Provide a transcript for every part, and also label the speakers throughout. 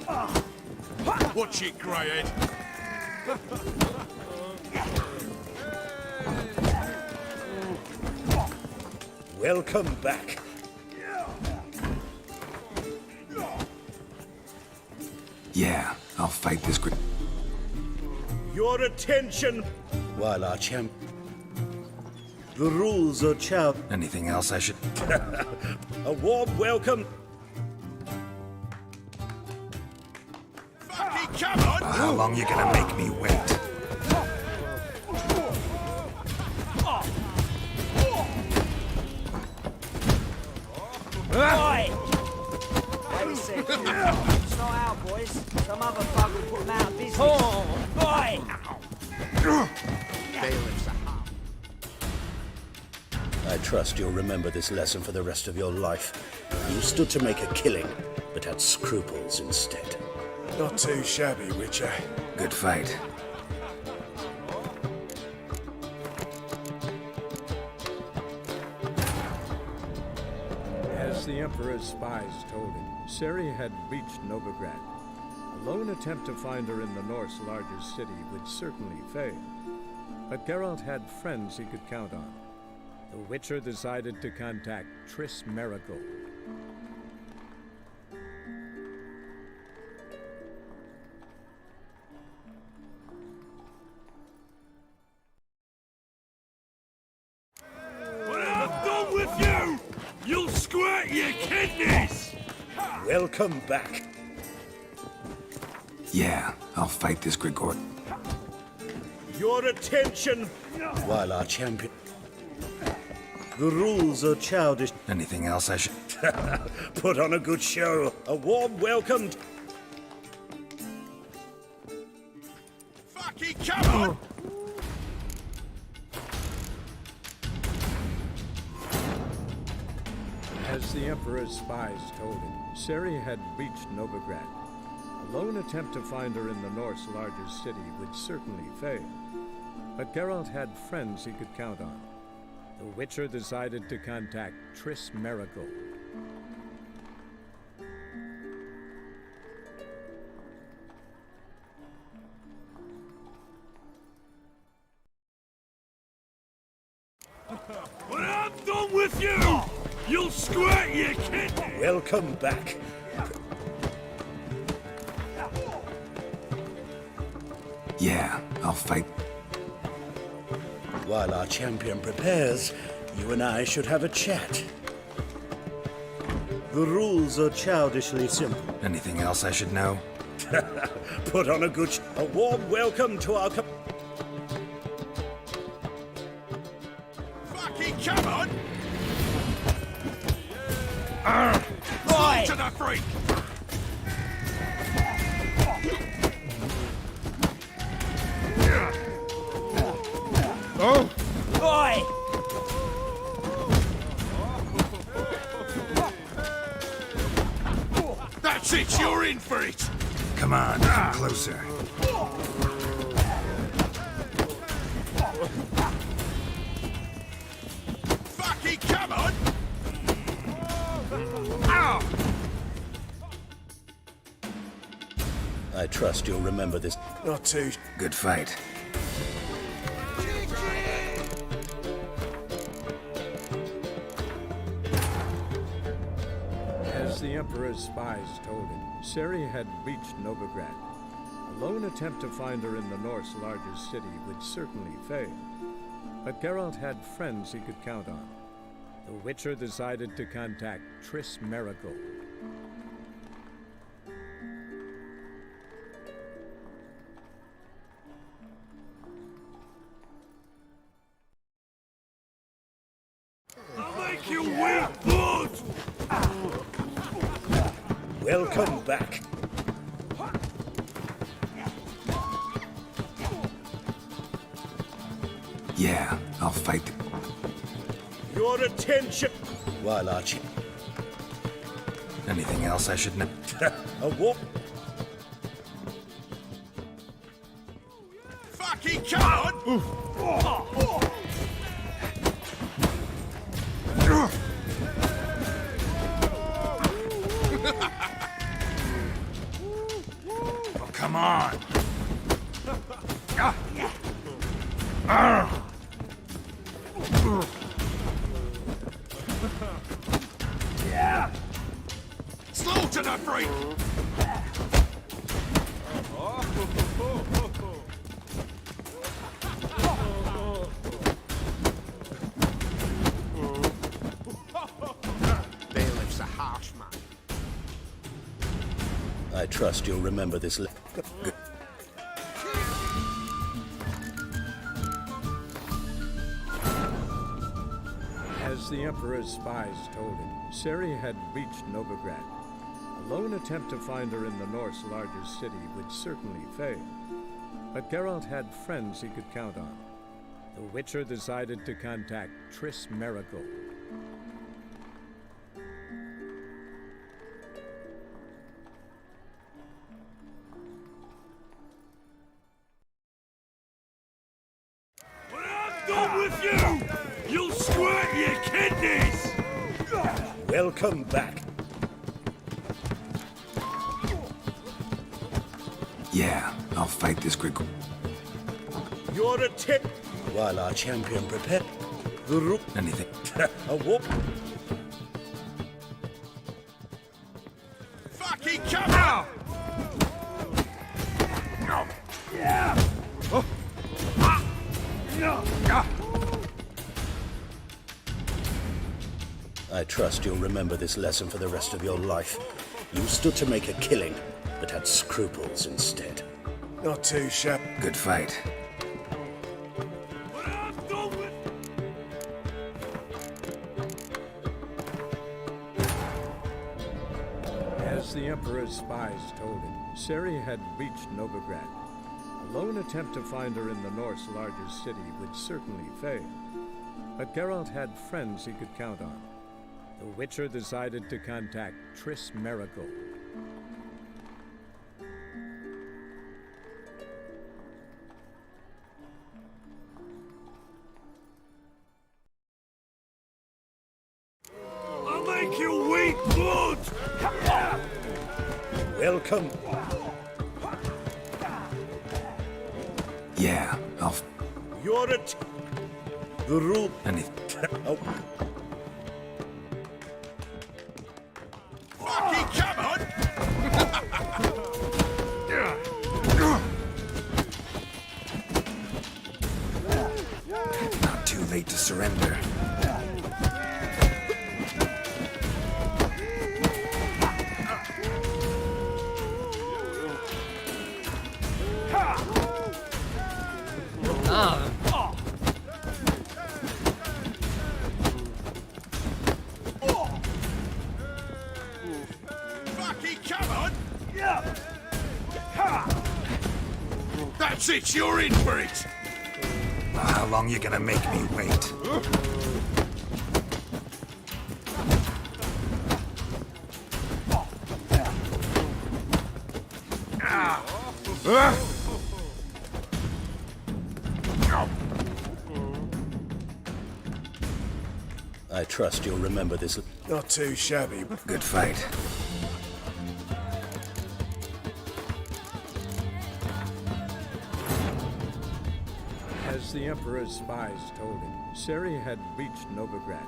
Speaker 1: Watch it, Greyhead.
Speaker 2: Welcome back.
Speaker 3: Yeah, I'll fight this group.
Speaker 2: Your attention while our champ. The rules are chow.
Speaker 3: Anything else I should...
Speaker 2: A warm welcome.
Speaker 1: Fucking come on!
Speaker 3: How long you gonna make me wait?
Speaker 4: Oi! Wait a sec. It's not out, boys. Some other fuck will put them out of business. Oi!
Speaker 2: I trust you'll remember this lesson for the rest of your life. You stood to make a killing, but had scruples instead.
Speaker 1: Not too shabby, Witcher.
Speaker 3: Good fight.
Speaker 5: As the Emperor's spies told him, Ciri had reached Novigrad. A lone attempt to find her in the North's largest city would certainly fail. But Geralt had friends he could count on. The Witcher decided to contact Triss Merigold.
Speaker 1: When I'm done with you, you'll squirt your kidneys!
Speaker 2: Welcome back.
Speaker 3: Yeah, I'll fight this Grigor.
Speaker 2: Your attention while our champion. The rules are childish.
Speaker 3: Anything else I should...
Speaker 2: Put on a good show. A warm welcome.
Speaker 1: Fucking come on!
Speaker 5: As the Emperor's spies told him, Ciri had reached Novigrad. A lone attempt to find her in the North's largest city would certainly fail. But Geralt had friends he could count on. The Witcher decided to contact Triss Merigold.
Speaker 1: When I'm done with you, you'll squirt your kidneys!
Speaker 2: Welcome back.
Speaker 3: Yeah, I'll fight...
Speaker 2: While our champion prepares, you and I should have a chat. The rules are childishly simple.
Speaker 3: Anything else I should know?
Speaker 2: Put on a good a warm welcome to our
Speaker 1: Fucking come on!
Speaker 4: Oi!
Speaker 1: To the freak!
Speaker 4: Oi!
Speaker 1: That's it, you're in for it!
Speaker 3: Come on, come closer.
Speaker 1: Fucking come on! Ow!
Speaker 2: I trust you'll remember this.
Speaker 1: Not too...
Speaker 3: Good fight.
Speaker 5: As the Emperor's spies told him, Ciri had reached Novigrad. A lone attempt to find her in the North's largest city would certainly fail. But Geralt had friends he could count on. The Witcher decided to contact Triss Merigold.
Speaker 1: I'll make you weep blood!
Speaker 2: Welcome back.
Speaker 3: Yeah, I'll fight...
Speaker 2: Your attention while our
Speaker 3: Anything else I should know?
Speaker 2: a warm.
Speaker 1: Fucking come on! Slaughter the freak!
Speaker 6: Bailiff's a harsh man.
Speaker 2: I trust you'll remember this.
Speaker 5: As the Emperor's spies told him, Ciri had reached Novigrad. A lone attempt to find her in the North's largest city would certainly fail. But Geralt had friends he could count on. The Witcher decided to contact Triss Merigold.
Speaker 1: When I'm done with you, you'll squirt your kidneys!
Speaker 2: Welcome back.
Speaker 3: Yeah, I'll fight this Grigor.
Speaker 2: You're a tip. While our champion prepared the rook.
Speaker 3: Anything.
Speaker 2: A whoop.
Speaker 1: Fucking come on!
Speaker 2: I trust you'll remember this lesson for the rest of your life. You stood to make a killing, but had scruples instead.
Speaker 3: Not too sharp. Good fight.
Speaker 1: When I'm done with...
Speaker 5: As the Emperor's spies told him, Ciri had reached Novigrad. A lone attempt to find her in the North's largest city would certainly fail. But Geralt had friends he could count on. The Witcher decided to contact Triss Merigold.
Speaker 1: I'll make you weep blood!
Speaker 2: Welcome.
Speaker 3: Yeah, I'll...
Speaker 2: You're a the rule.
Speaker 3: Anything.
Speaker 2: Oh,
Speaker 1: Fucking come on!
Speaker 3: Not too late to surrender.
Speaker 1: Fucking come on! That's it, you're in for it!
Speaker 3: How long you gonna make me wait?
Speaker 2: I trust you'll remember this.
Speaker 3: Not too shabby. Good fight.
Speaker 5: As the Emperor's spies told him, Ciri had reached Novigrad.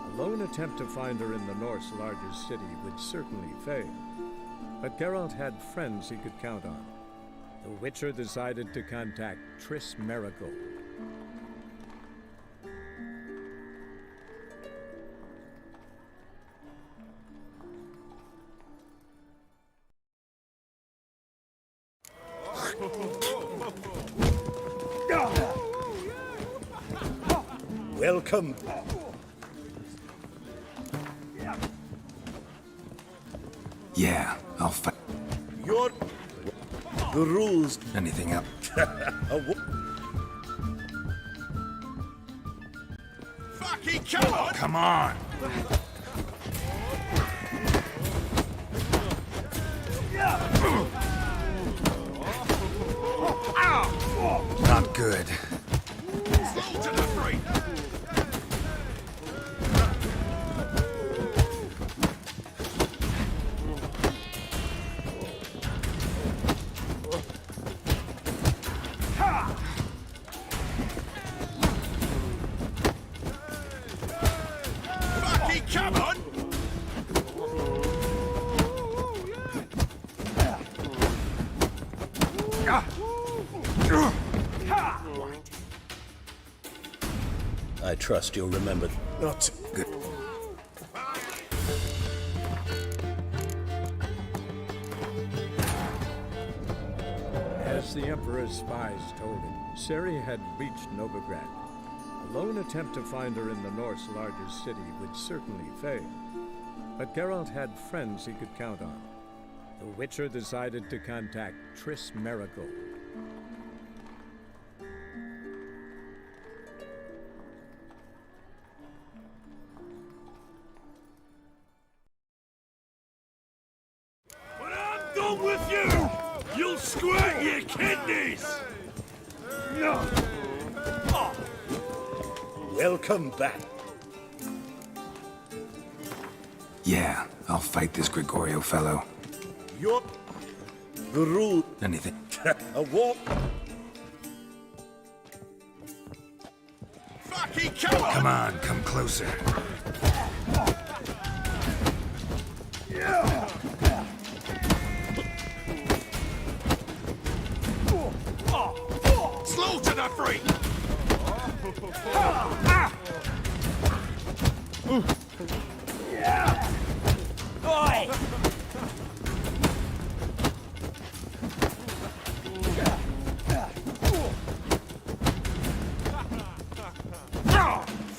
Speaker 5: A lone attempt to find her in the North's largest city would certainly fail. But Geralt had friends he could count on. The Witcher decided to contact Triss Merigold.
Speaker 2: Welcome.
Speaker 3: Yeah, I'll fight.
Speaker 2: You're the rules.
Speaker 3: Anything up?
Speaker 2: A whoop.
Speaker 1: Fucking come on!
Speaker 3: Come on! Not good.
Speaker 1: Slaughter the freak! come on!
Speaker 2: I trust you'll remember.
Speaker 3: Not good.
Speaker 5: As the Emperor's spies told him, Ciri had reached Novigrad. A lone attempt to find her in the North's largest city would certainly fail. But Geralt had friends he could count on. The Witcher decided to contact Triss Merigold.
Speaker 1: When I'm done with you, you'll squirt your kidneys!
Speaker 2: Welcome back.
Speaker 3: Yeah, I'll fight this Gregorio fellow.
Speaker 2: Yup. The rule.
Speaker 3: Anything.
Speaker 2: A walk.
Speaker 1: Fucking come on!
Speaker 3: Come on, come closer.
Speaker 1: Slaughter the freak!
Speaker 4: Oi!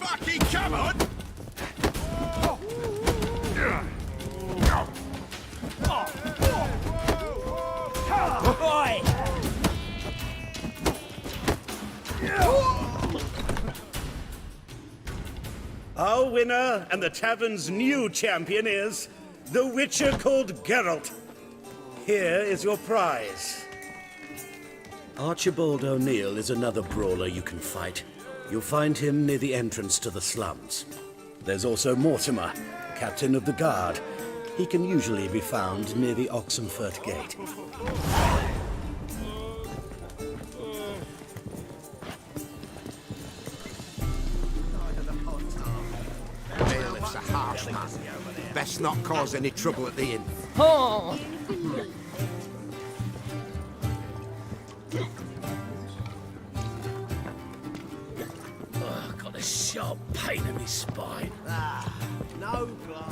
Speaker 1: Fucking come on!
Speaker 4: Oi!
Speaker 2: Our winner and the tavern's new champion is the Witcher called Geralt. Here is your prize. Archibald O'Neill is another brawler you can fight. You'll find him near the entrance to the slums. There's also Mortimer, captain of the guard. He can usually be found near the Oxenfurt Gate.
Speaker 6: Bailiff's a harsh man. Best not cause any trouble at the inn.
Speaker 4: Oh!
Speaker 2: Got a sharp pain in my spine.
Speaker 6: No blood.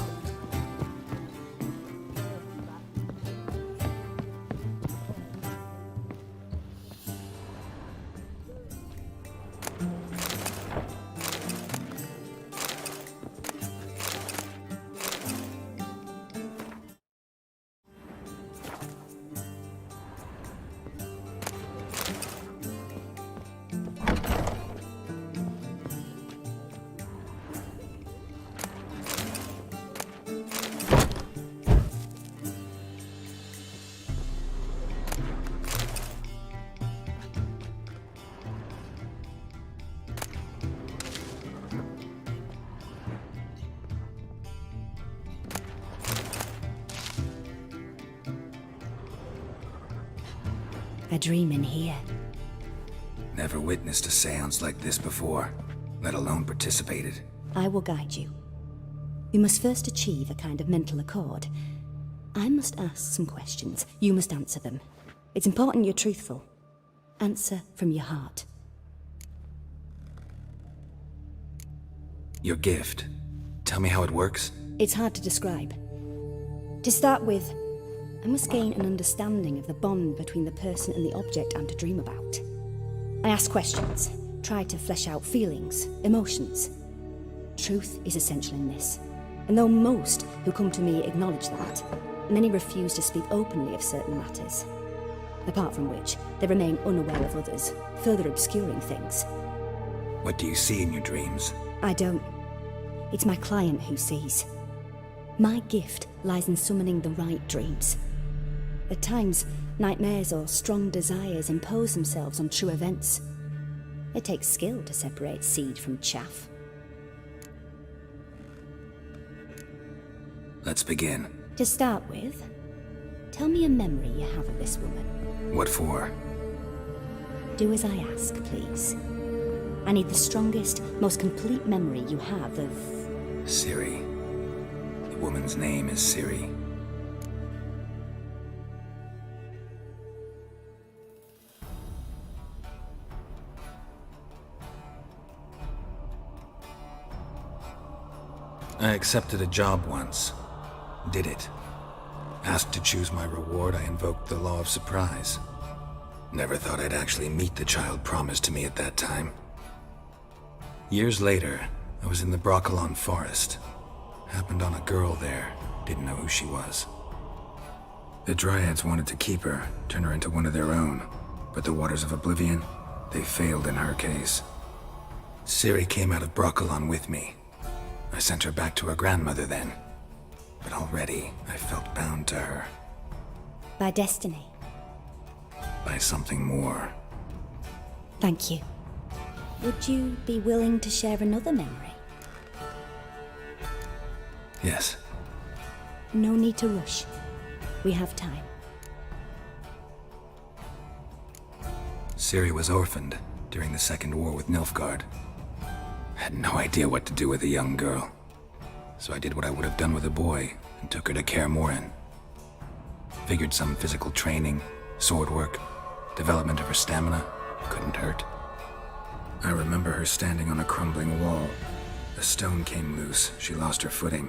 Speaker 7: A dream in here.
Speaker 3: Never witnessed a seance like this before, let alone participated.
Speaker 7: I will guide you. You must first achieve a kind of mental accord. I must ask some questions. You must answer them. It's important you're truthful. Answer from your heart.
Speaker 3: Your gift. Tell me how it works.
Speaker 7: It's hard to describe. To start with, I must gain an understanding of the bond between the person and the object I'm to dream about. I ask questions, try to flesh out feelings, emotions. Truth is essential in this, and though most who come to me acknowledge that, many refuse to speak openly of certain matters. Apart from which, they remain unaware of others, further obscuring things.
Speaker 3: What do you see in your dreams?
Speaker 7: I don't. It's my client who sees. My gift lies in summoning the right dreams. At times, nightmares or strong desires impose themselves on true events. It takes skill to separate seed from chaff.
Speaker 3: Let's begin.
Speaker 7: To start with, tell me a memory you have of this woman.
Speaker 3: What for?
Speaker 7: Do as I ask, please. I need the strongest, most complete memory you have of...
Speaker 3: Ciri. woman's name is Ciri. I accepted a job once. Did it. Asked to choose my reward, I invoked the law of surprise. Never thought I'd actually meet the child promised to me at that time. Years later, I was in the Brokilon Forest. Happened on a girl there. Didn't know who she was. The Dryads wanted to keep her, turn her into one of their own. But the Waters of Oblivion, they failed in her case. Ciri came out of Brokilon with me. I sent her back to her grandmother then. But already, I felt bound to her.
Speaker 7: By destiny.
Speaker 3: By something more.
Speaker 7: Thank you. Would you be willing to share another memory?
Speaker 3: Yes.
Speaker 7: No need to rush. We have time.
Speaker 3: Ciri was orphaned during the Second War with Nilfgaard. Had no idea what to do with a young girl. So I did what I would have done with a boy and took her to Kaer Morhen. Figured some physical training, sword work, development of her stamina couldn't hurt. I remember her standing on a crumbling wall. A stone came loose, she lost her footing.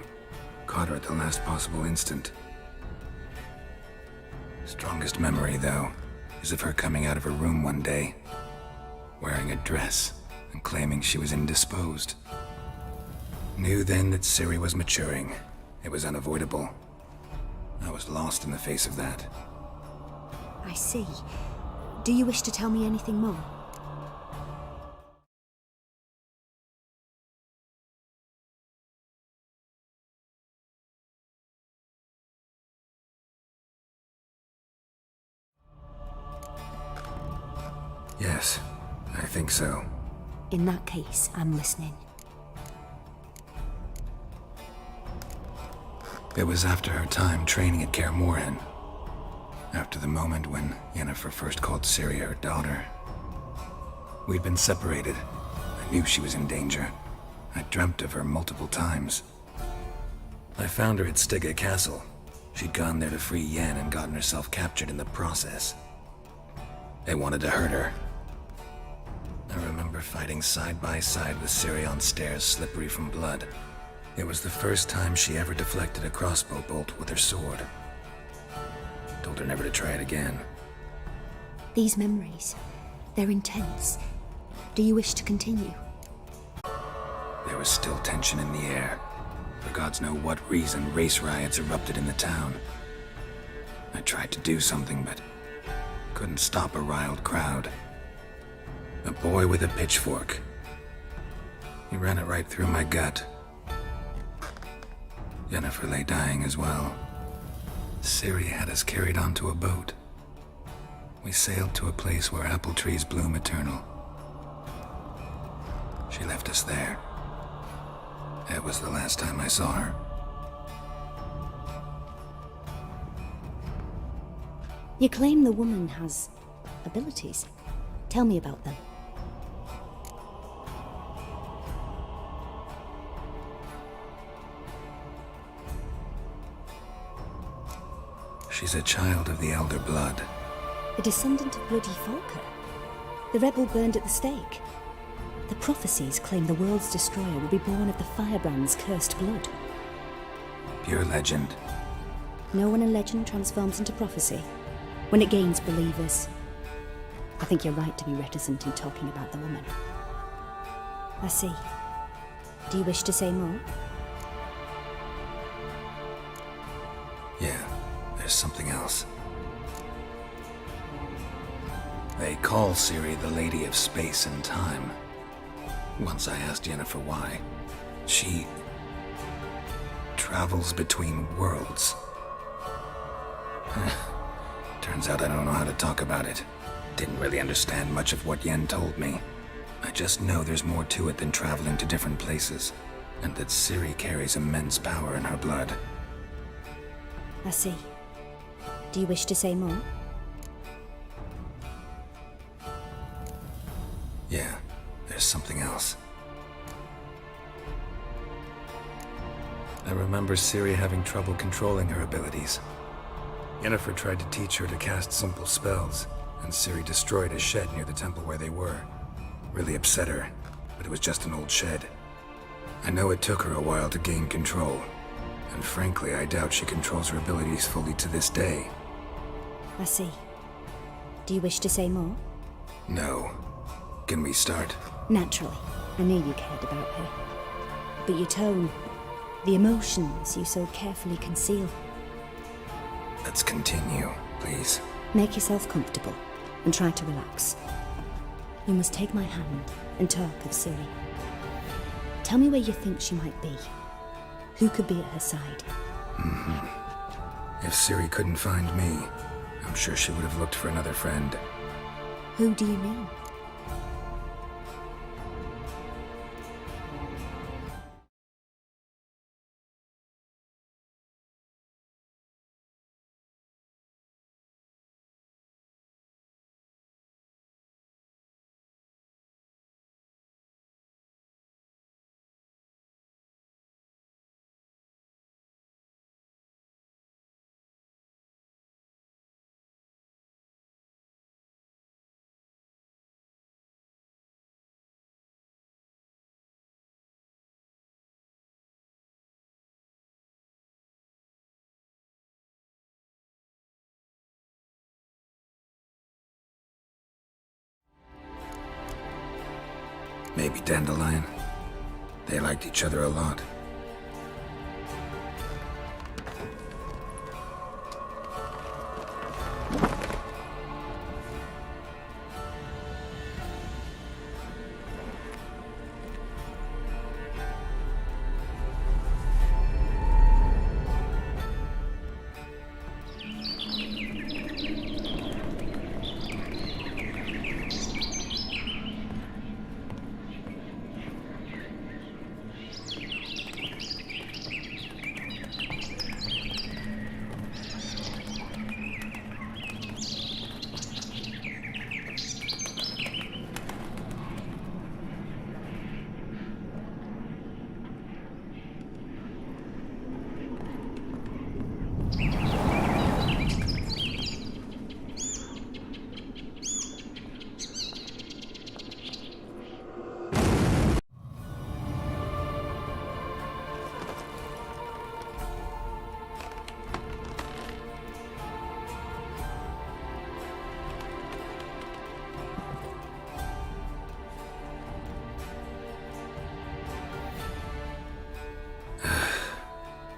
Speaker 3: Caught her at the last possible instant. Strongest memory, though, is of her coming out of her room one day, wearing a dress and claiming she was indisposed. Knew then that Ciri was maturing. It was unavoidable. I was lost in the face of that.
Speaker 7: I see. Do you wish to tell me anything more?
Speaker 3: Yes, I think so.
Speaker 7: In that case, I'm listening.
Speaker 3: It was after her time training at Kaer Morhen. After the moment when Yennefer first called Ciri her daughter. We'd been separated. I knew she was in danger. I dreamt of her multiple times. I found her at Stygga Castle. She'd gone there to free Yen and gotten herself captured in the process. They wanted to hurt her. I remember fighting side by side with Ciri on stairs slippery from blood. It was the first time she ever deflected a crossbow bolt with her sword. Told her never to try it again.
Speaker 7: These memories, they're intense. Do you wish to continue?
Speaker 3: There was still tension in the air. For gods know what reason, race riots erupted in the town. I tried to do something, but couldn't stop a riled crowd. A boy with a pitchfork. He ran it right through my gut. Yennefer lay dying as well. Ciri had us carried onto a boat. We sailed to a place where apple trees bloom eternal. She left us there. That was the last time I saw her.
Speaker 7: You claim the woman has abilities. Tell me about them.
Speaker 3: She's a child of the Elder Blood.
Speaker 7: A descendant of bloody Falker. The rebel burned at the stake. The prophecies claim the world's destroyer will be born of the Firebrand's cursed blood.
Speaker 3: Pure legend.
Speaker 7: Know when a legend transforms into prophecy? When it gains believers. I think you're right to be reticent in talking about the woman. I see. Do you wish to say more?
Speaker 3: Yeah, there's something else. They call Ciri the Lady of Space and Time. Once I asked Yennefer why. She travels between worlds. Turns out I don't know how to talk about it. Didn't really understand much of what Yen told me. I just know there's more to it than traveling to different places, and that Ciri carries immense power in her blood.
Speaker 7: I see. Do you wish to say more?
Speaker 3: Yeah, there's something else. I remember Ciri having trouble controlling her abilities. Yennefer tried to teach her to cast simple spells, and Ciri destroyed a shed near the temple where they were. Really upset her, but it was just an old shed. I know it took her a while to gain control, and frankly, I doubt she controls her abilities fully to this day.
Speaker 7: I see. Do you wish to say more?
Speaker 3: No. Can we start?
Speaker 7: Naturally. I knew you cared about her. But your tone, the emotions you so carefully conceal.
Speaker 3: Let's continue, please.
Speaker 7: Make yourself comfortable and try to relax. You must take my hand and talk of Ciri. Tell me where you think she might be. Who could be at her side?
Speaker 3: If Ciri couldn't find me, I'm sure she would have looked for another friend.
Speaker 7: Who do you mean?
Speaker 3: Maybe Dandelion. They liked each other a lot.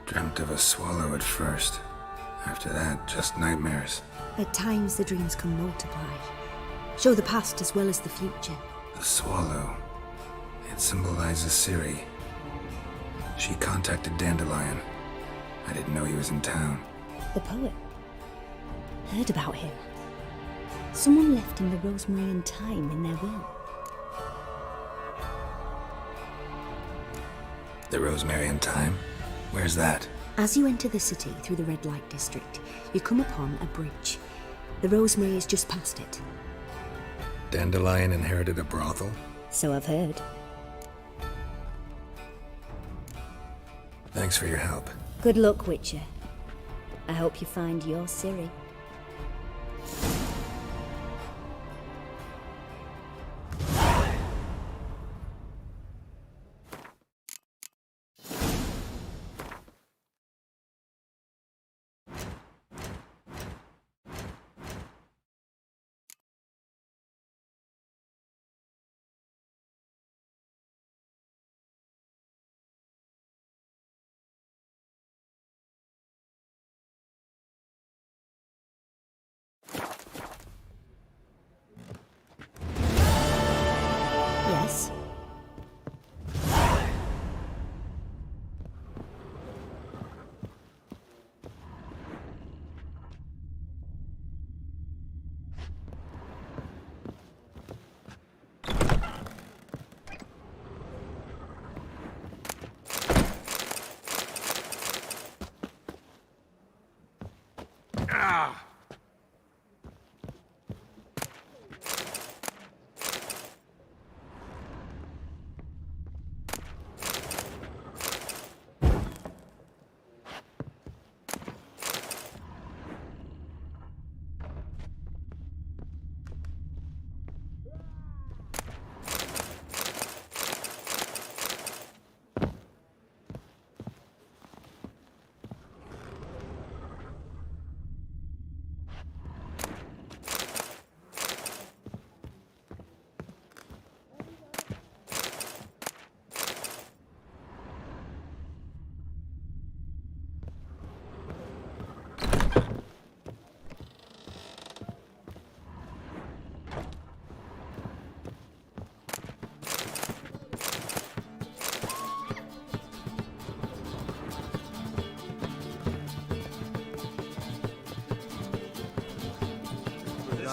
Speaker 3: Dreamt of a swallow at first. After that, just nightmares.
Speaker 7: At times the dreams can multiply. Show the past as well as the future.
Speaker 3: The swallow. It symbolizes Ciri. She contacted Dandelion. I didn't know he was in town.
Speaker 7: The poet. Heard about him. Someone left him the rosemary and thyme in their will.
Speaker 3: The Rosemary and Thyme? Where's that?
Speaker 7: As you enter the city through the red light district, you come upon a bridge. The rosemary is just past it.
Speaker 3: Dandelion inherited a brothel?
Speaker 7: So I've heard.
Speaker 3: Thanks for your help.
Speaker 7: Good luck, Witcher. I hope you find your Ciri.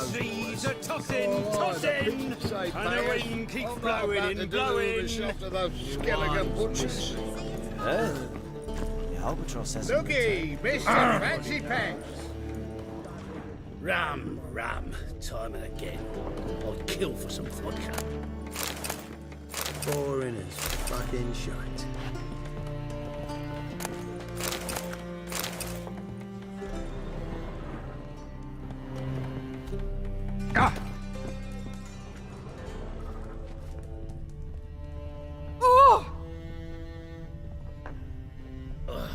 Speaker 1: seas are tossing, tossing, and the wind keeps blowing and blowing.
Speaker 6: Skeleton butchers.
Speaker 4: The albatross says...
Speaker 6: Looky, Mr. Fancy Pants.
Speaker 2: Ram, time and again. I'd kill for some vodka. Boring as fucking shite.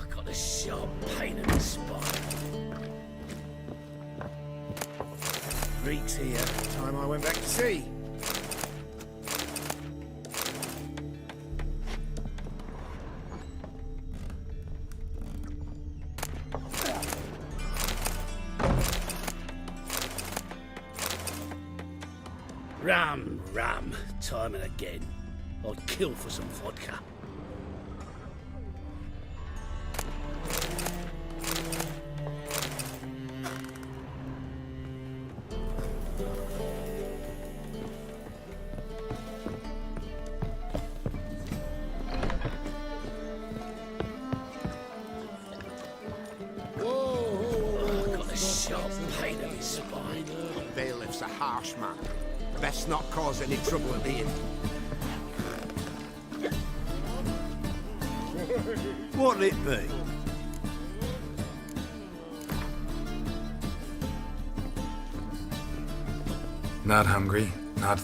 Speaker 2: Got a sharp pain in the spine.
Speaker 6: Reeks here. Time I went back to sea.
Speaker 2: Ram, time and again. I'd kill for some vodka. Got a sharp pain in his spine.
Speaker 6: Bailiff's a harsh man. Best not cause any trouble at the inn.
Speaker 1: What'll it be?
Speaker 3: Not hungry, not...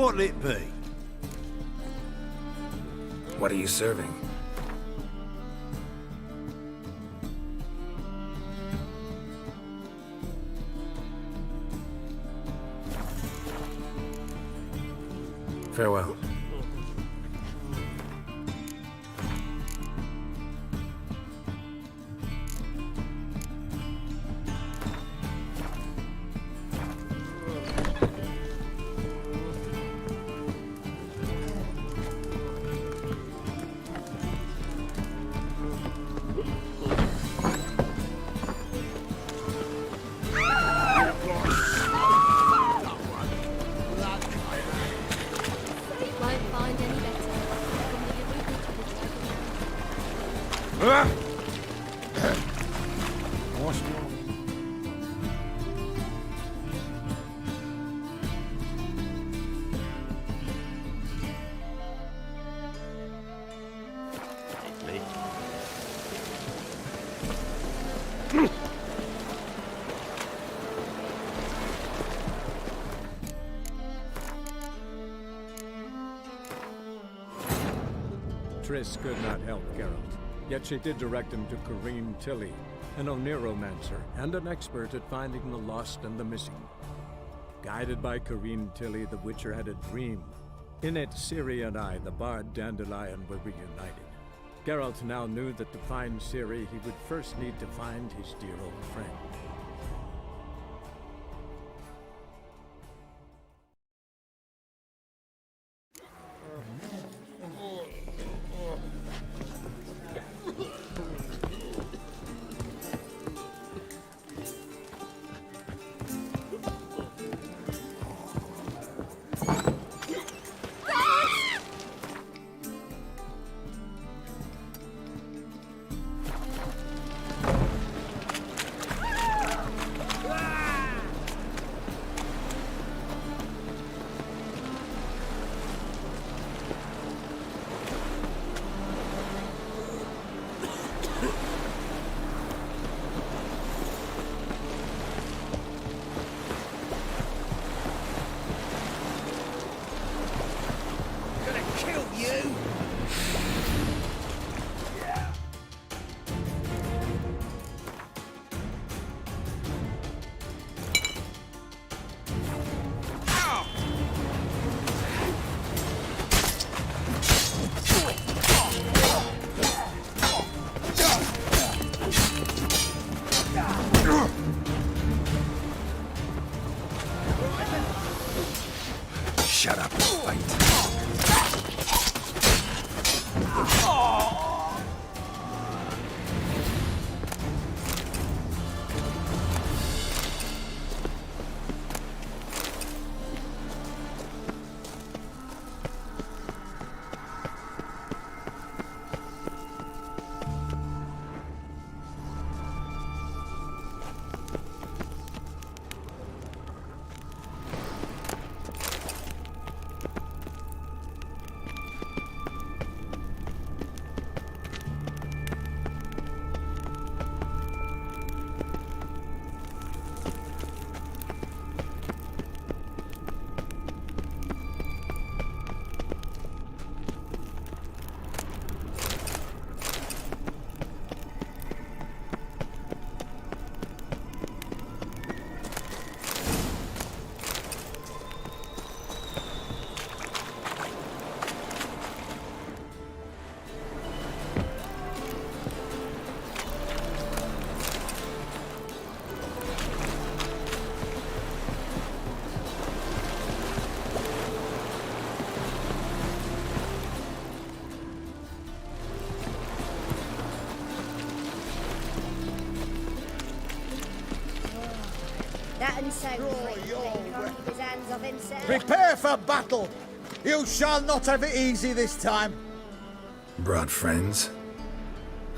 Speaker 1: What'll it be?
Speaker 3: What are you serving? Farewell.
Speaker 8: Won't find any better. From the illegal to the
Speaker 5: Triss could not help Geralt, yet she did direct him to Corrine Tilly, an Oniromancer and an expert at finding the lost and the missing. Guided by Corrine Tilly, the Witcher had a dream. In it, Ciri and I, the bard Dandelion, were reunited. Geralt now knew that to find Ciri, he would first need to find his dear old friend.
Speaker 3: Shut up and fight.
Speaker 7: That and so keep his hands off himself.
Speaker 9: Prepare for battle! You shall not have it easy this time.
Speaker 3: Brought friends?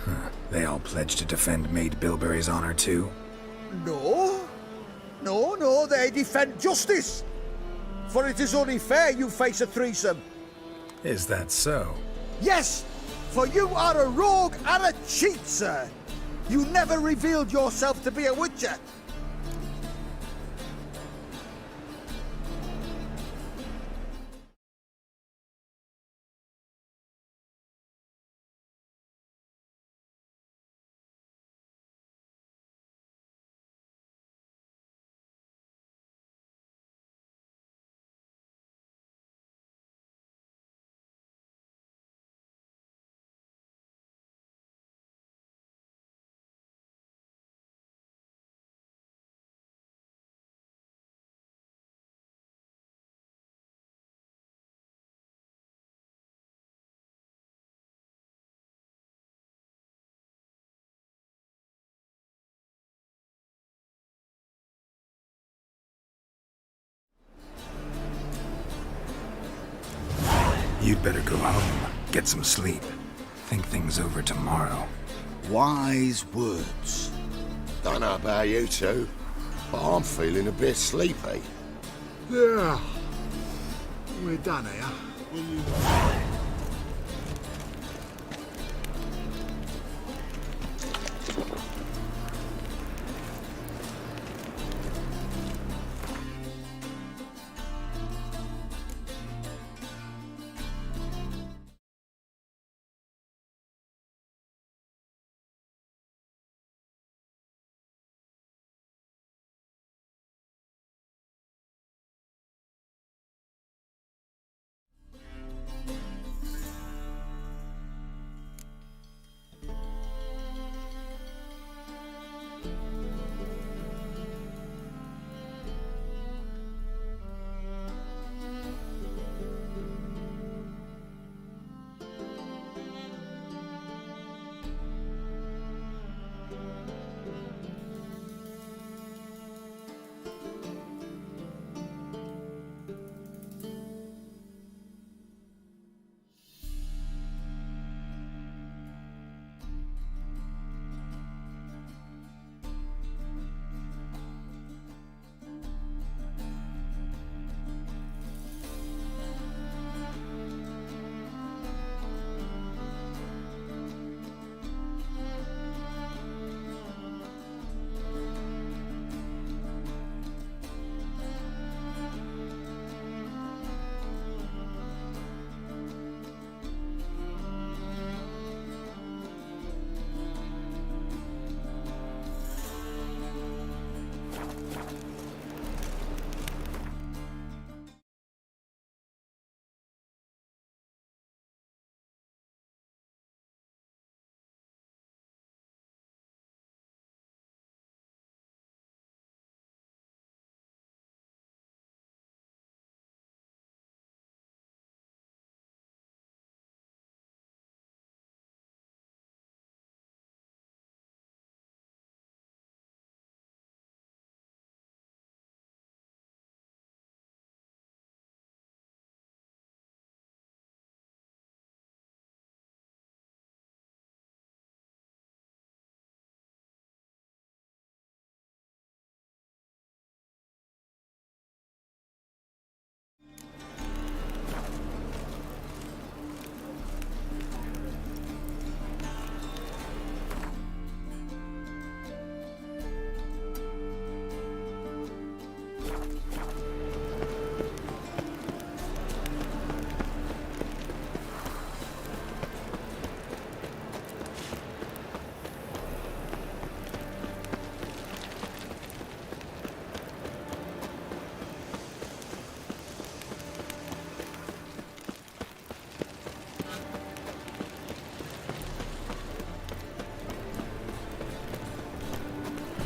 Speaker 3: Huh. They all pledged to defend Maid Bilberry's honor too?
Speaker 9: No. No, they defend justice. For it is only fair you face a threesome.
Speaker 3: Is that so?
Speaker 9: Yes, for you are a rogue and a cheat, sir. You never revealed yourself to be a witcher.
Speaker 3: You'd better go home, get some sleep, think things over tomorrow.
Speaker 6: Wise words. Don't know about you two, but I'm feeling a bit sleepy.
Speaker 9: Yeah. We're done here.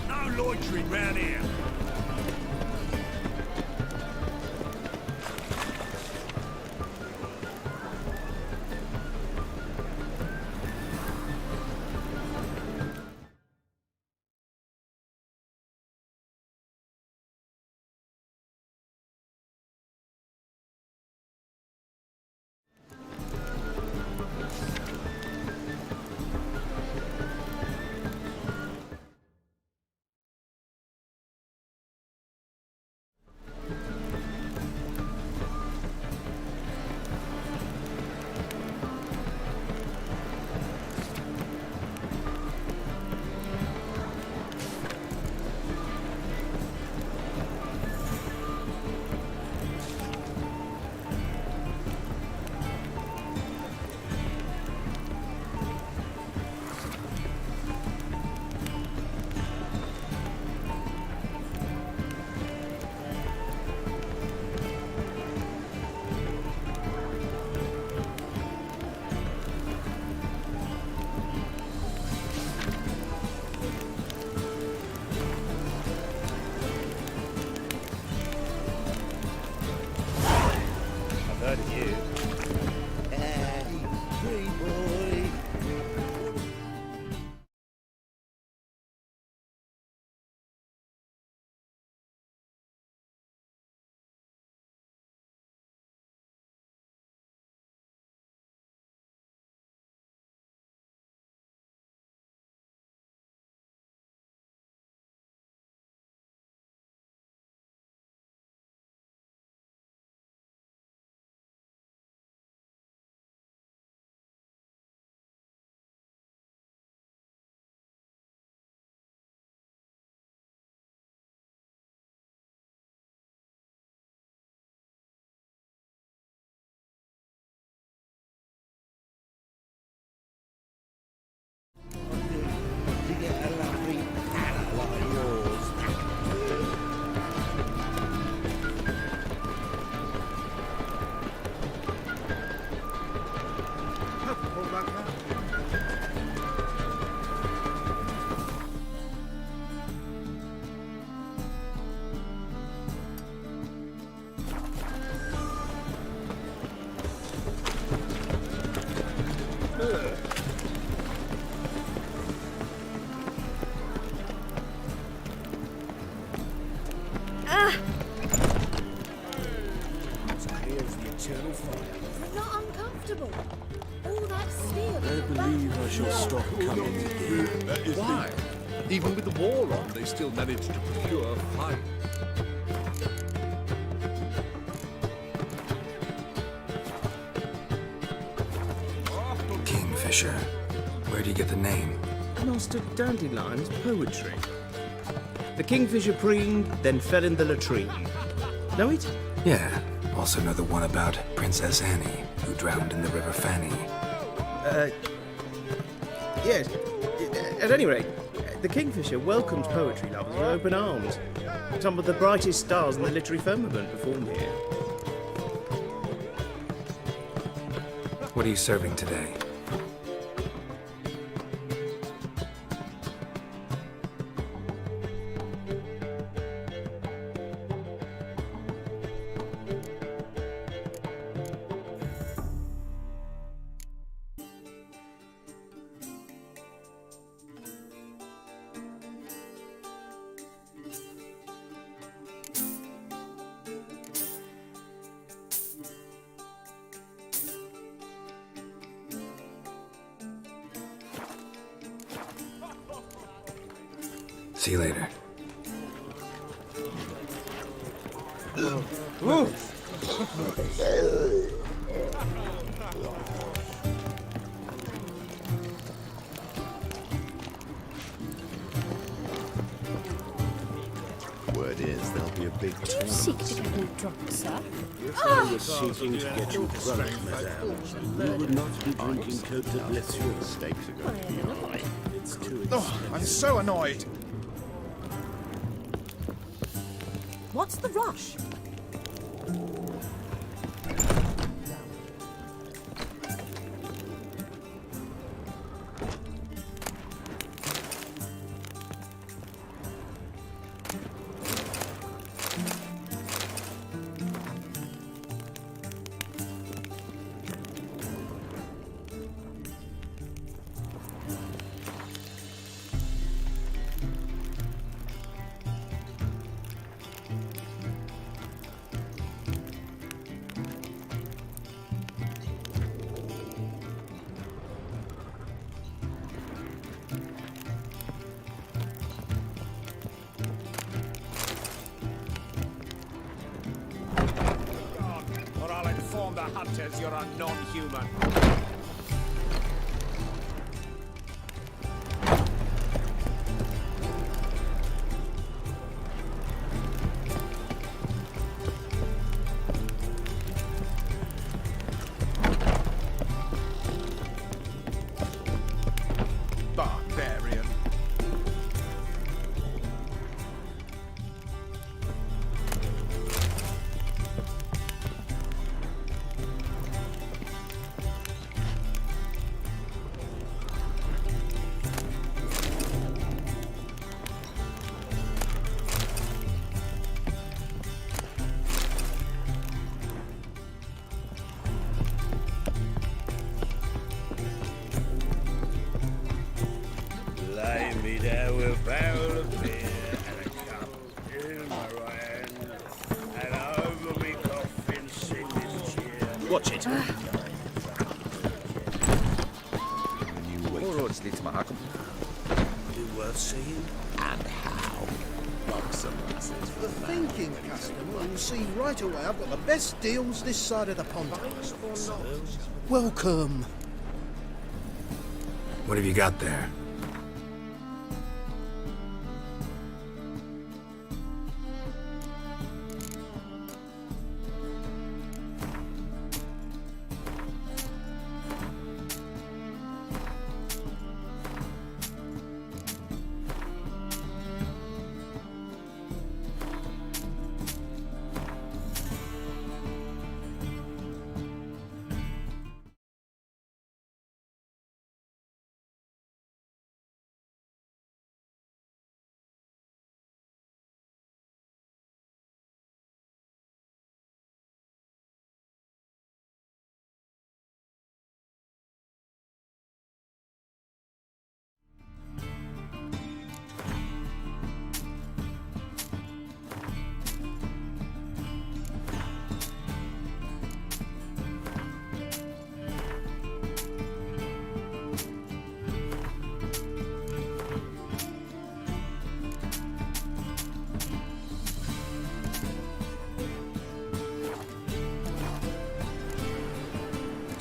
Speaker 1: No loitering round here.
Speaker 2: she'll stop coming here.
Speaker 10: Why? Even with the war on, they still manage to procure fire.
Speaker 3: Kingfisher. Where do you get the name?
Speaker 11: Master Dandelion's poetry. The kingfisher preened, then fell in the latrine. Know it?
Speaker 3: Yeah. Also know the one about Princess Annie, who drowned in the River Fanny.
Speaker 11: Yes. At any rate, the kingfisher welcomes poetry lovers with open arms. Some of the brightest stars in the literary firmament perform here.
Speaker 3: What are you serving today? See you later.
Speaker 6: Word is there'll be a big
Speaker 8: Do you seek to get me drunk, sir?
Speaker 2: If I was seeking to get you drunk, madame, you would not be drinking Cote de Blessure.
Speaker 6: Stakes are going to be high.
Speaker 2: It's too
Speaker 9: Oh, I'm so annoyed.
Speaker 4: What's the rush?
Speaker 1: Or I'll inform the hunters you're a non-human. Barbarian.
Speaker 2: Lay me there with a barrel of beer and a cup in my right hand, and over me coffin sing this cheer.
Speaker 11: Watch it.
Speaker 2: Be worth seeing.
Speaker 9: The thinking customer will see right away I've got the best deals this side of the pond. Welcome.
Speaker 3: What have you got there?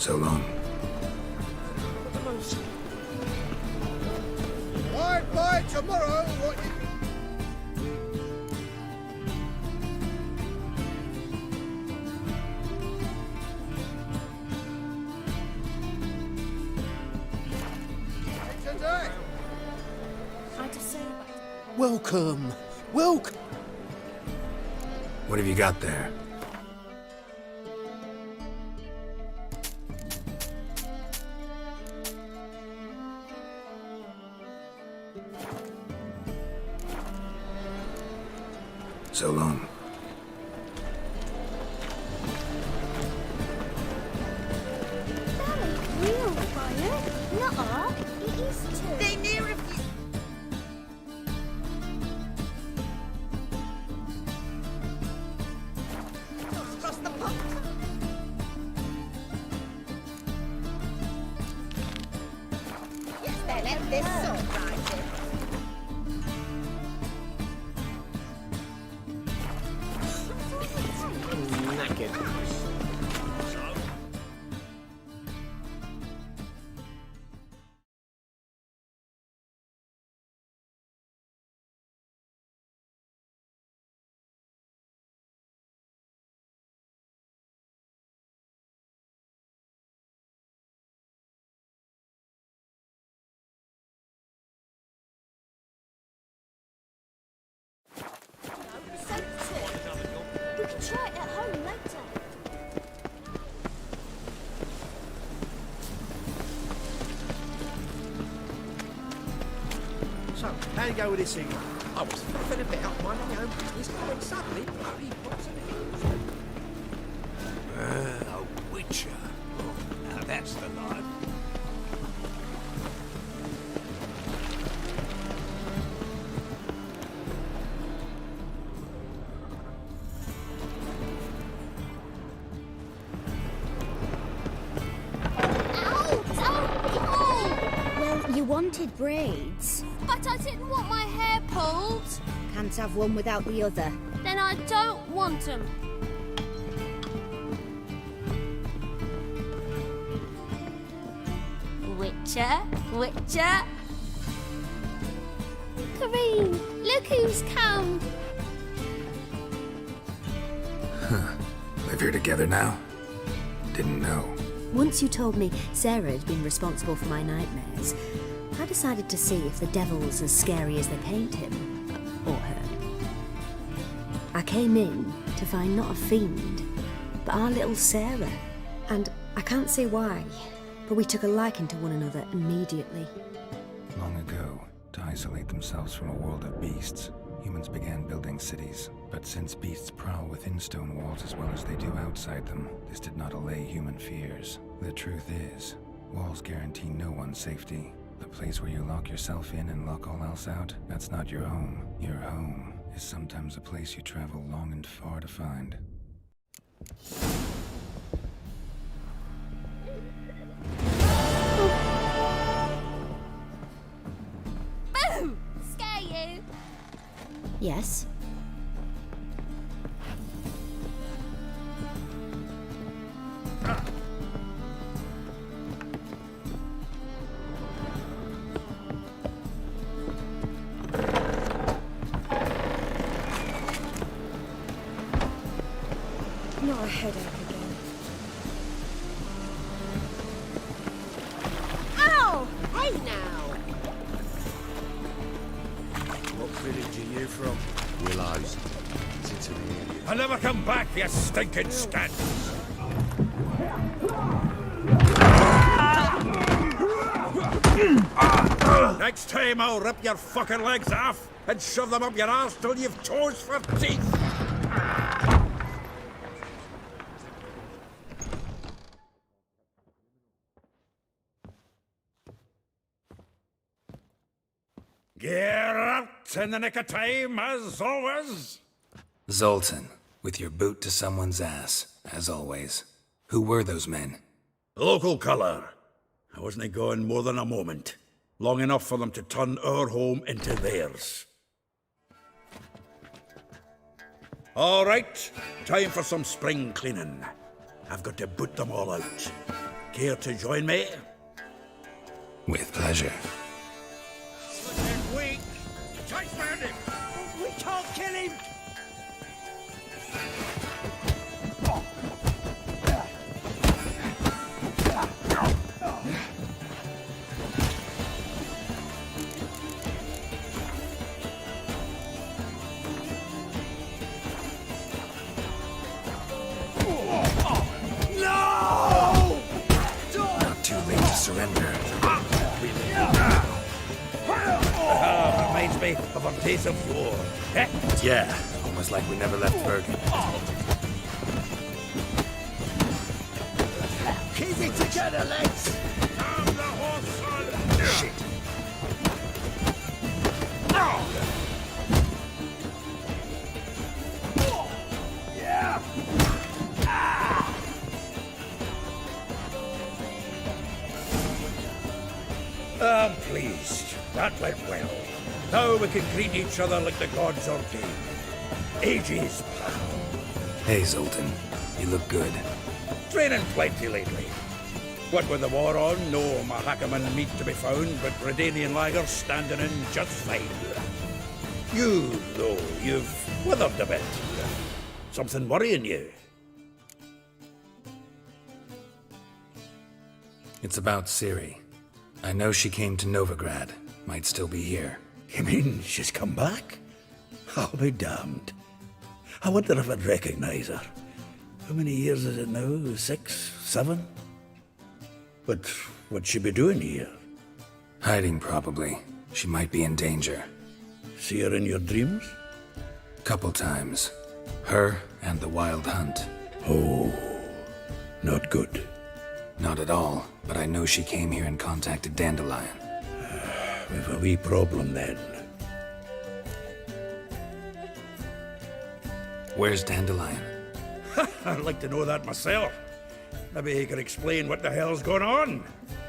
Speaker 3: So long.
Speaker 9: Bye tomorrow. What you... Today.
Speaker 8: I just say
Speaker 11: Welcome. Welcome.
Speaker 3: What have you got there? So long.
Speaker 8: real fire. Nuh-uh. It is too.
Speaker 4: They near a few. Across the pond. Yes, they let this sort right in.
Speaker 8: We can try it at home later.
Speaker 11: So, how you go with this thing?
Speaker 12: I was flipping a bit up minding my own business when suddenly bloody pops in.
Speaker 1: A witcher. Oh, now that's the life.
Speaker 7: Well, you wanted braids.
Speaker 8: But I didn't want my hair pulled.
Speaker 7: Can't have one without the other.
Speaker 8: Then I don't want them. Witcher, Witcher. Kareem, look who's come.
Speaker 3: Live here together now? Didn't know.
Speaker 7: Once you told me Sarah had been responsible for my nightmares, I decided to see if the devil's as scary as they paint him. Or her. I came in to find not a fiend, but our little Sarah. And I can't say why, but we took a liking to one another immediately.
Speaker 3: Long ago, to isolate themselves from a world of beasts, humans began building cities. But since beasts prowl within stone walls as well as they do outside them, this did not allay human fears. The truth is, walls guarantee no one's safety. The place where you lock yourself in and lock all else out, that's not your home. Your home is sometimes a place you travel long and far to find.
Speaker 8: Boo! Scare you.
Speaker 7: Yes?
Speaker 8: Not a headache again. Ow! Hey now!
Speaker 9: What village are you from?
Speaker 6: Willows. It's into the area.
Speaker 1: I'll never come back, you stinking scat. Next time I'll rip your fucking legs off and shove them up your arse till you've toes for teeth. Geralt, in the nick of time, as always.
Speaker 3: Zoltan, with your boot to someone's ass, as always. Who were those men?
Speaker 1: Local colour. I wasn't going more than a moment. Long enough for them to turn our home into theirs. All right, time for some spring cleaning. I've got to boot them all out. Care to join me?
Speaker 3: With pleasure.
Speaker 1: Weak! Chase round him!
Speaker 4: We can't kill him!
Speaker 3: Not too late to surrender.
Speaker 1: Reminds me of our days of war. Eh?
Speaker 3: Yeah, almost like we never left Bergen.
Speaker 9: Keep it together, lads!
Speaker 1: Calm the horse, son!
Speaker 3: Shit.
Speaker 1: I'm pleased. That went well. Now we can greet each other like the gods ordained. Ages past.
Speaker 3: Hey, Zoltan. You look good.
Speaker 1: Training plenty lately. What with the war on, no Mahakaman meat to be found, but Redanian lagers standing in just fine. You, though, you've withered a bit. Something worrying you?
Speaker 3: It's about Ciri. I know she came to Novigrad. Might still be here.
Speaker 1: You mean she's come back? I'll be damned. I wonder if I'd recognize her. How many years is it now? 6, 7? But what'd she be doing here?
Speaker 3: Hiding, probably. She might be in danger.
Speaker 1: See her in your dreams?
Speaker 3: Couple times. Her and the Wild Hunt.
Speaker 1: Oh, not good.
Speaker 3: Not at all, but I know she came here and contacted Dandelion.
Speaker 1: We've a wee problem then.
Speaker 3: Where's Dandelion?
Speaker 1: I'd like to know that myself. Maybe he could explain what the hell's going on.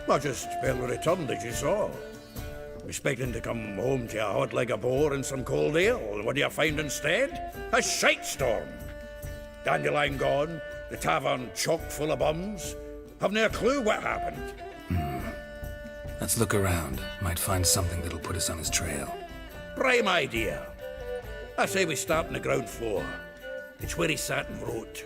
Speaker 1: Well, just barely returned, as you saw. Expecting to come home to a hot like a boar and some cold ale. What do you find instead? A shite storm. Dandelion gone, the tavern chock full of bums. Haven't a clue what happened.
Speaker 3: Let's look around. Might find something that'll put us on his trail.
Speaker 1: Prime idea. I say we start on the ground floor. It's where he sat and wrote.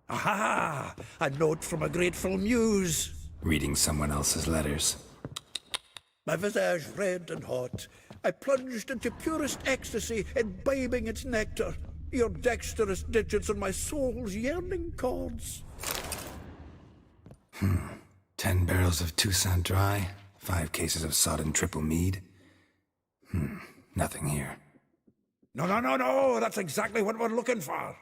Speaker 1: Aha! A note from a grateful muse.
Speaker 3: Reading someone else's letters.
Speaker 1: My visage red and hot, I plunged into purest ecstasy, imbibing its nectar. Your dexterous digits on my soul's yearning chords.
Speaker 3: 10 barrels of Toussaint Dry, 5 cases of sodden triple mead. Nothing here.
Speaker 1: No, that's exactly what we're looking for.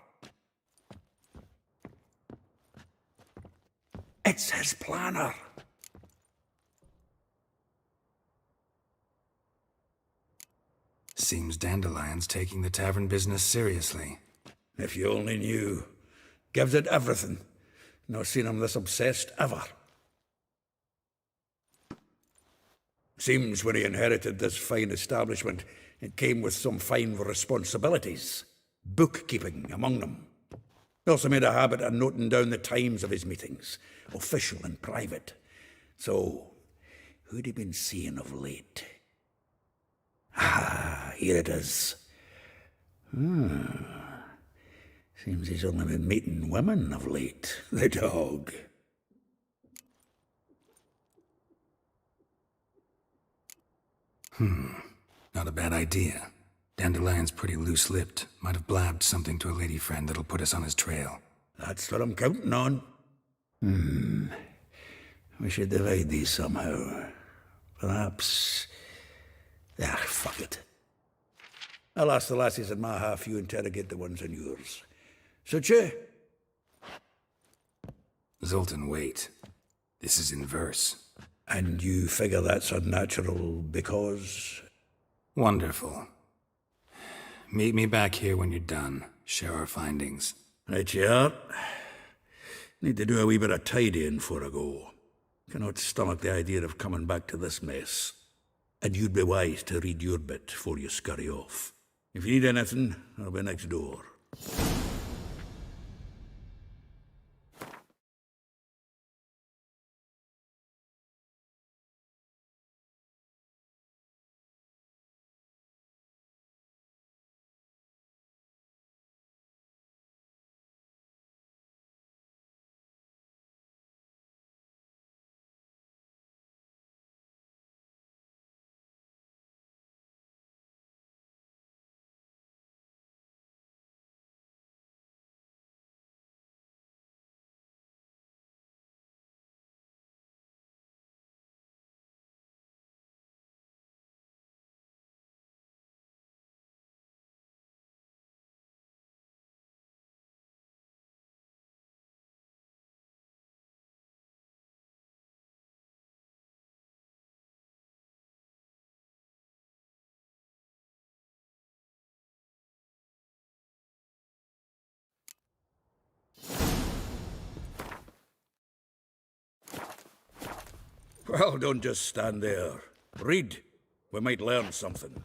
Speaker 1: It's his planner.
Speaker 3: Seems Dandelion's taking the tavern business seriously.
Speaker 1: If you only knew. Gives it everything. Not seen him this obsessed ever. Seems when he inherited this fine establishment, it came with some fine responsibilities. Bookkeeping among them. He also made a habit of noting down the times of his meetings, official and private. So, who'd he been seeing of late? Ah, here it is. Seems he's only been meeting women of late, the dog.
Speaker 3: Not a bad idea. Dandelion's pretty loose-lipped. Might have blabbed something to a lady friend that'll put us on his trail.
Speaker 1: That's what I'm counting on. We should divide these somehow. Perhaps... fuck it. I'll ask the lassies in my half, you interrogate the ones in yours. Such you?
Speaker 3: Zoltan, wait. This is in verse.
Speaker 1: And you figure that's unnatural because...
Speaker 3: Wonderful. Meet me back here when you're done. Share our findings.
Speaker 1: Right you are. Need to do a wee bit of tidying before I go. Cannot stomach the idea of coming back to this mess. And you'd be wise to read your bit before you scurry off. If you need anything, I'll be next door. Well, don't just stand there. Read. We might learn something.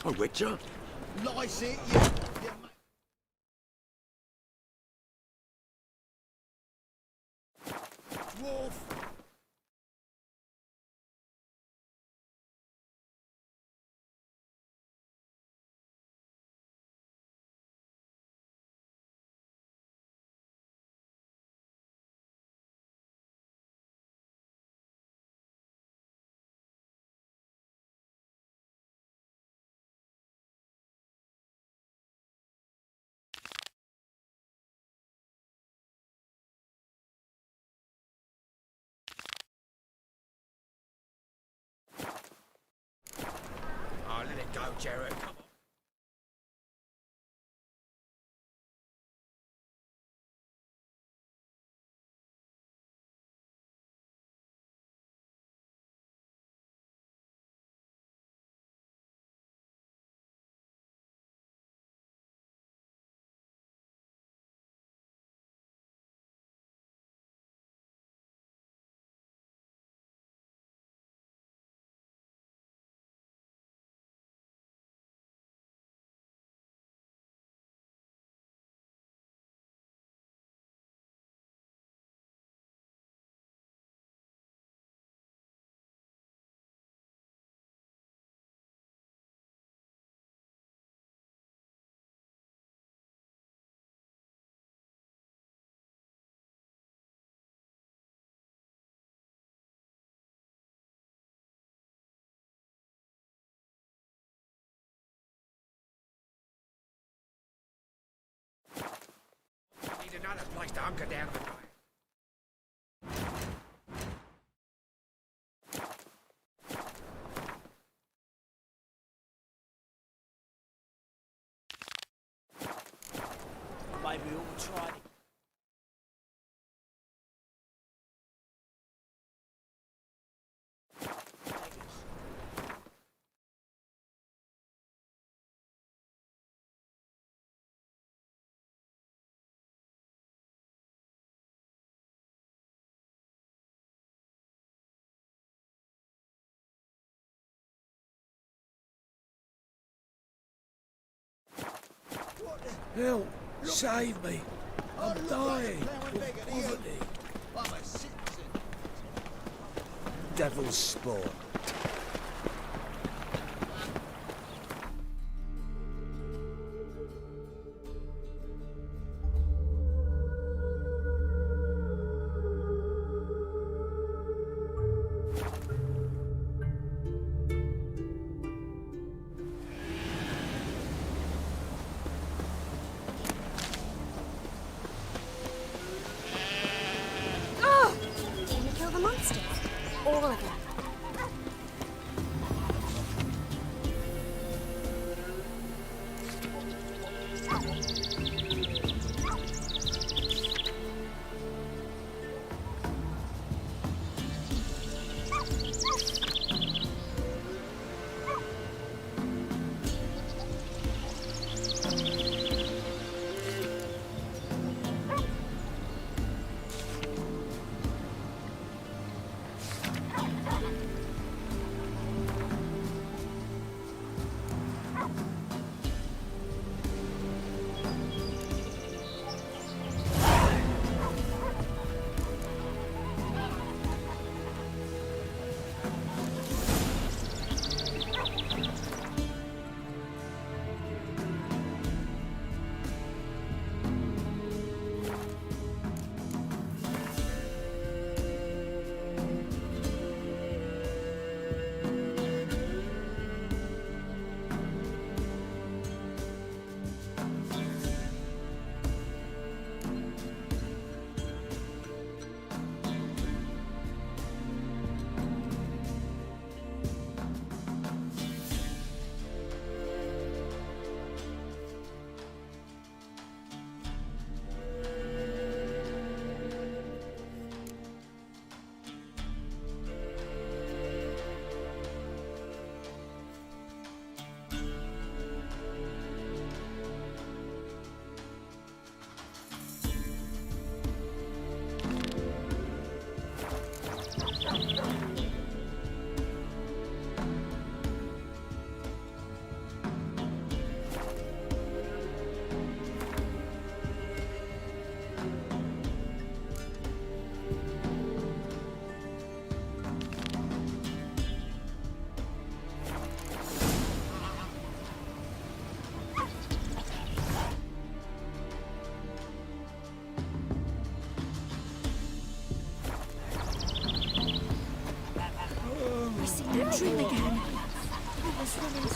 Speaker 6: A witcher?
Speaker 9: Lies it, you dwarf.
Speaker 12: Oh, let it go, Jared. Come on. Need another place to hunker down tonight.
Speaker 4: Maybe we'll try it.
Speaker 1: Help! Save me! I'm dying of poverty.
Speaker 9: I'm a citizen.
Speaker 12: Devil's sport.
Speaker 8: Didn't kill the monster.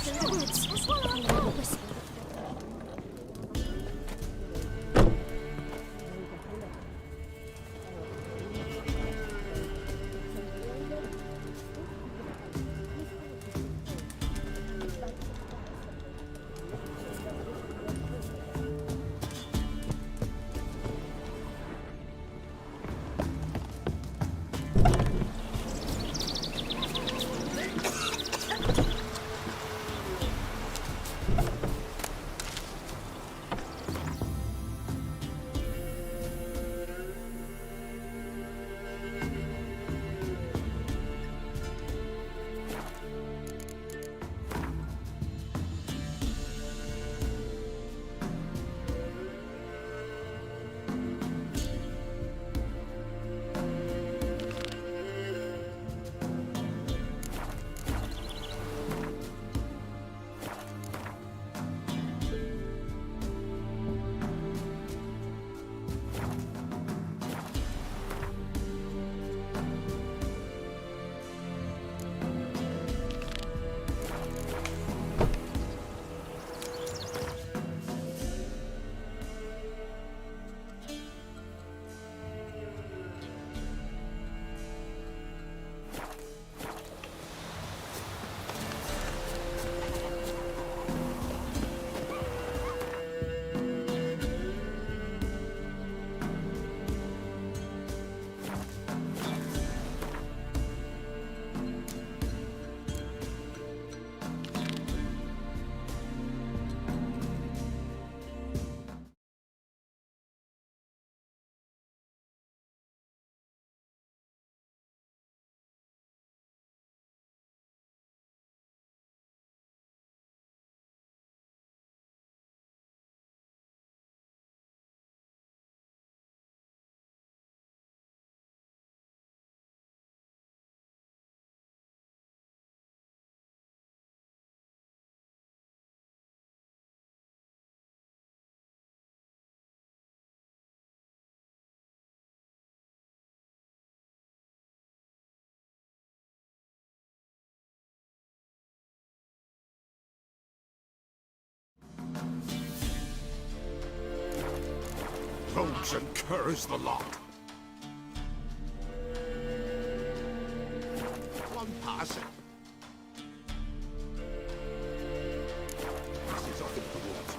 Speaker 8: in the woods. That's what I thought. Whisper.
Speaker 6: Rogues and curs the lot. One passing. Passes off into the woods.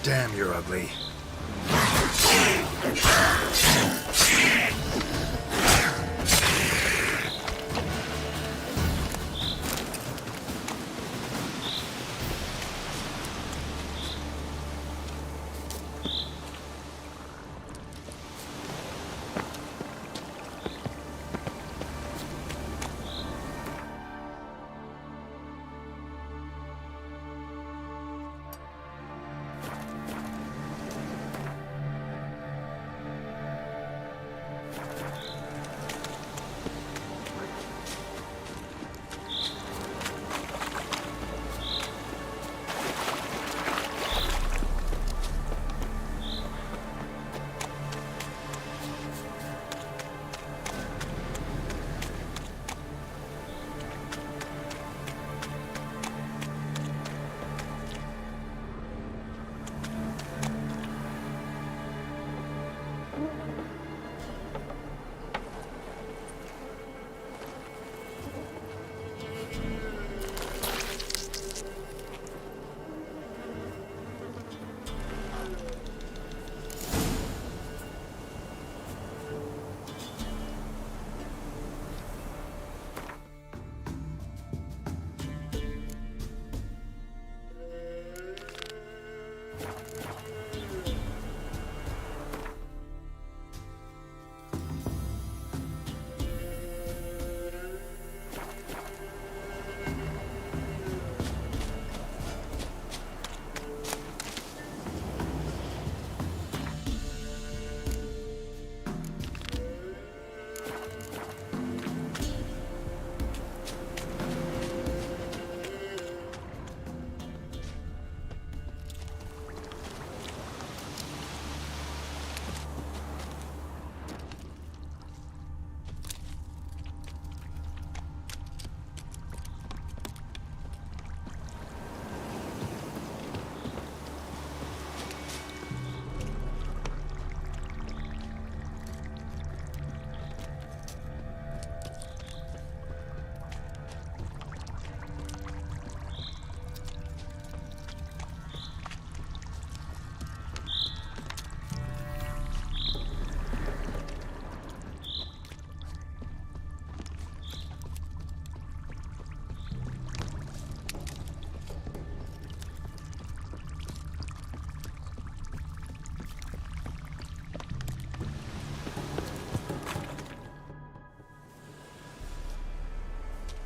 Speaker 3: Damn, you're ugly.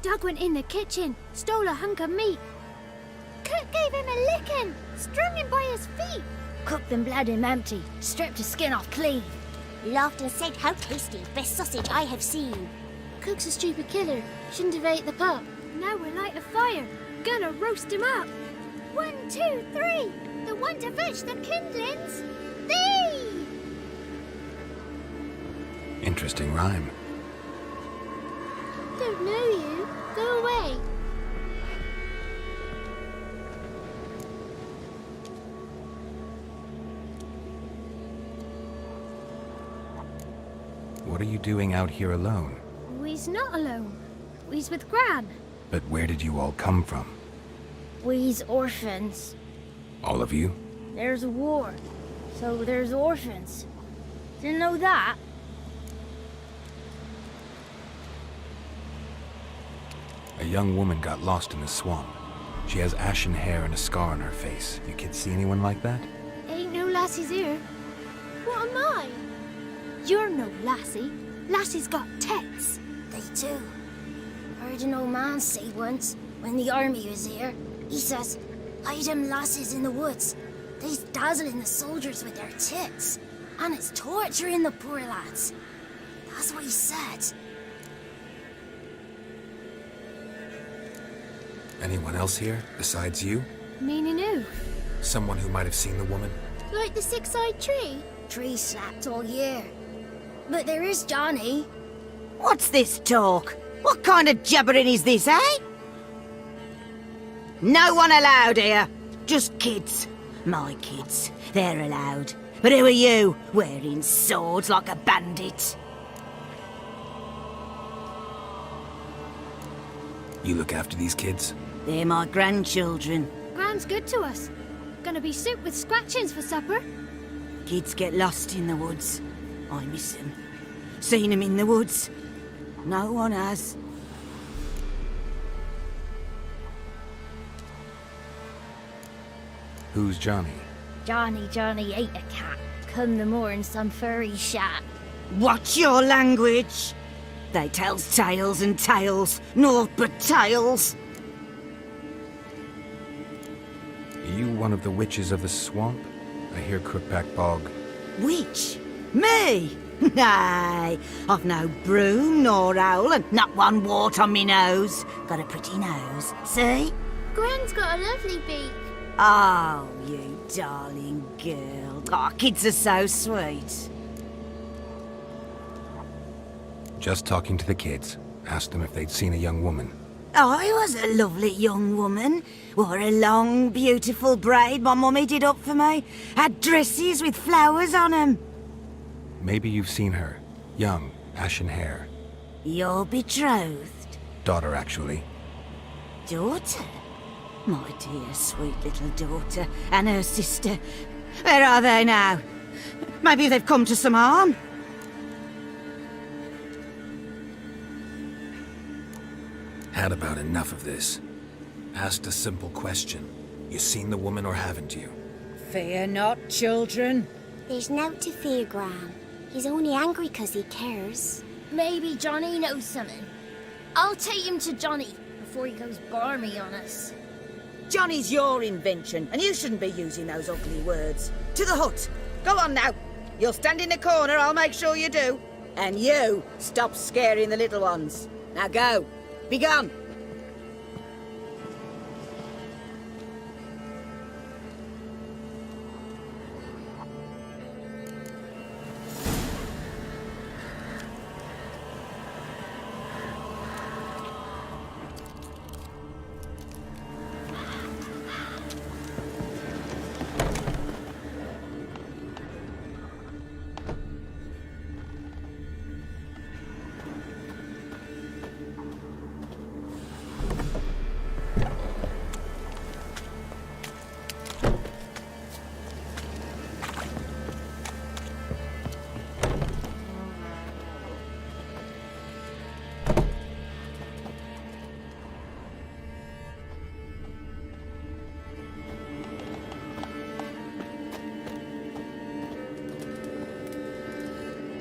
Speaker 8: Doug went in the kitchen, stole a hunk of meat. Cook gave him a licking, strung him by his feet.
Speaker 13: Cooked and bled him empty, stripped his skin off clean.
Speaker 8: Laughed and said, "How tasty, best sausage I have seen." Cook's a stupid killer, shouldn't have ate the pup. Now we'll light a fire, gonna roast him up. 1, 2, 3, the one to fetch the kindlings, thee!
Speaker 3: Interesting rhyme.
Speaker 8: Don't know you, go away.
Speaker 3: What are you doing out here alone?
Speaker 8: We's not alone. We's with Gran.
Speaker 3: But where did you all come from?
Speaker 13: We's orphans.
Speaker 3: All of you?
Speaker 13: There's a war, so there's orphans. Didn't know that?
Speaker 3: A young woman got lost in the swamp. She has ashen hair and a scar on her face. You kids see anyone like that?
Speaker 8: Ain't no lassies here. What am I? You're no lassie. Lassie's got tits.
Speaker 13: They do. Heard an old man say once, when the army was here, he says, "Hide them lasses in the woods. They's dazzling the soldiers with their tits, and it's torturing the poor lads." That's what he said.
Speaker 3: Anyone else here, besides you?
Speaker 8: Meaning who?
Speaker 3: Someone who might have seen the woman?
Speaker 8: Like the six-eyed tree?
Speaker 13: Tree slapped all year. But there is Johnny.
Speaker 14: What's this talk? What kind of jabbering is this, eh? No one allowed here. Just kids. My kids. They're allowed. But who are you, wearing swords like a bandit?
Speaker 3: You look after these kids?
Speaker 14: They're my grandchildren.
Speaker 8: Gran's good to us. Gonna be soup with scratchings for supper.
Speaker 14: Kids get lost in the woods. I miss them. Seen them in the woods. No one has.
Speaker 3: Who's Johnny?
Speaker 13: Johnny ate a cat. Come the more in some furry shat.
Speaker 14: Watch your language! They tells tales and tales, naught but tales.
Speaker 3: Are you one of the witches of the swamp? I hear Crookback Bog.
Speaker 14: Witch? Me? Nay, I've no broom nor owl and not one wart on me nose. Got a pretty nose, see?
Speaker 8: Gran's got a lovely beak.
Speaker 14: Oh, you darling girl. Oh, kids are so sweet.
Speaker 3: Just talking to the kids. Asked them if they'd seen a young woman.
Speaker 14: I was a lovely young woman. Wore a long, beautiful braid my mummy did up for me. Had dresses with flowers on 'em.
Speaker 3: Maybe you've seen her. Young, ashen hair.
Speaker 14: Your betrothed?
Speaker 3: Daughter, actually.
Speaker 14: Daughter? My dear, sweet little daughter. And her sister. Where are they now? Maybe they've come to some harm?
Speaker 3: Had about enough of this. Asked a simple question. You seen the woman or haven't you?
Speaker 14: Fear not, children.
Speaker 8: There's nought to fear, Gran. He's only angry 'cause he cares.
Speaker 13: Maybe Johnny knows something. I'll take him to Johnny before he goes barmy on us.
Speaker 14: Johnny's your invention, and you shouldn't be using those ugly words. To the hut. Go on now. You'll stand in the corner, I'll make sure you do. And you, stop scaring the little ones. Now go. Be gone.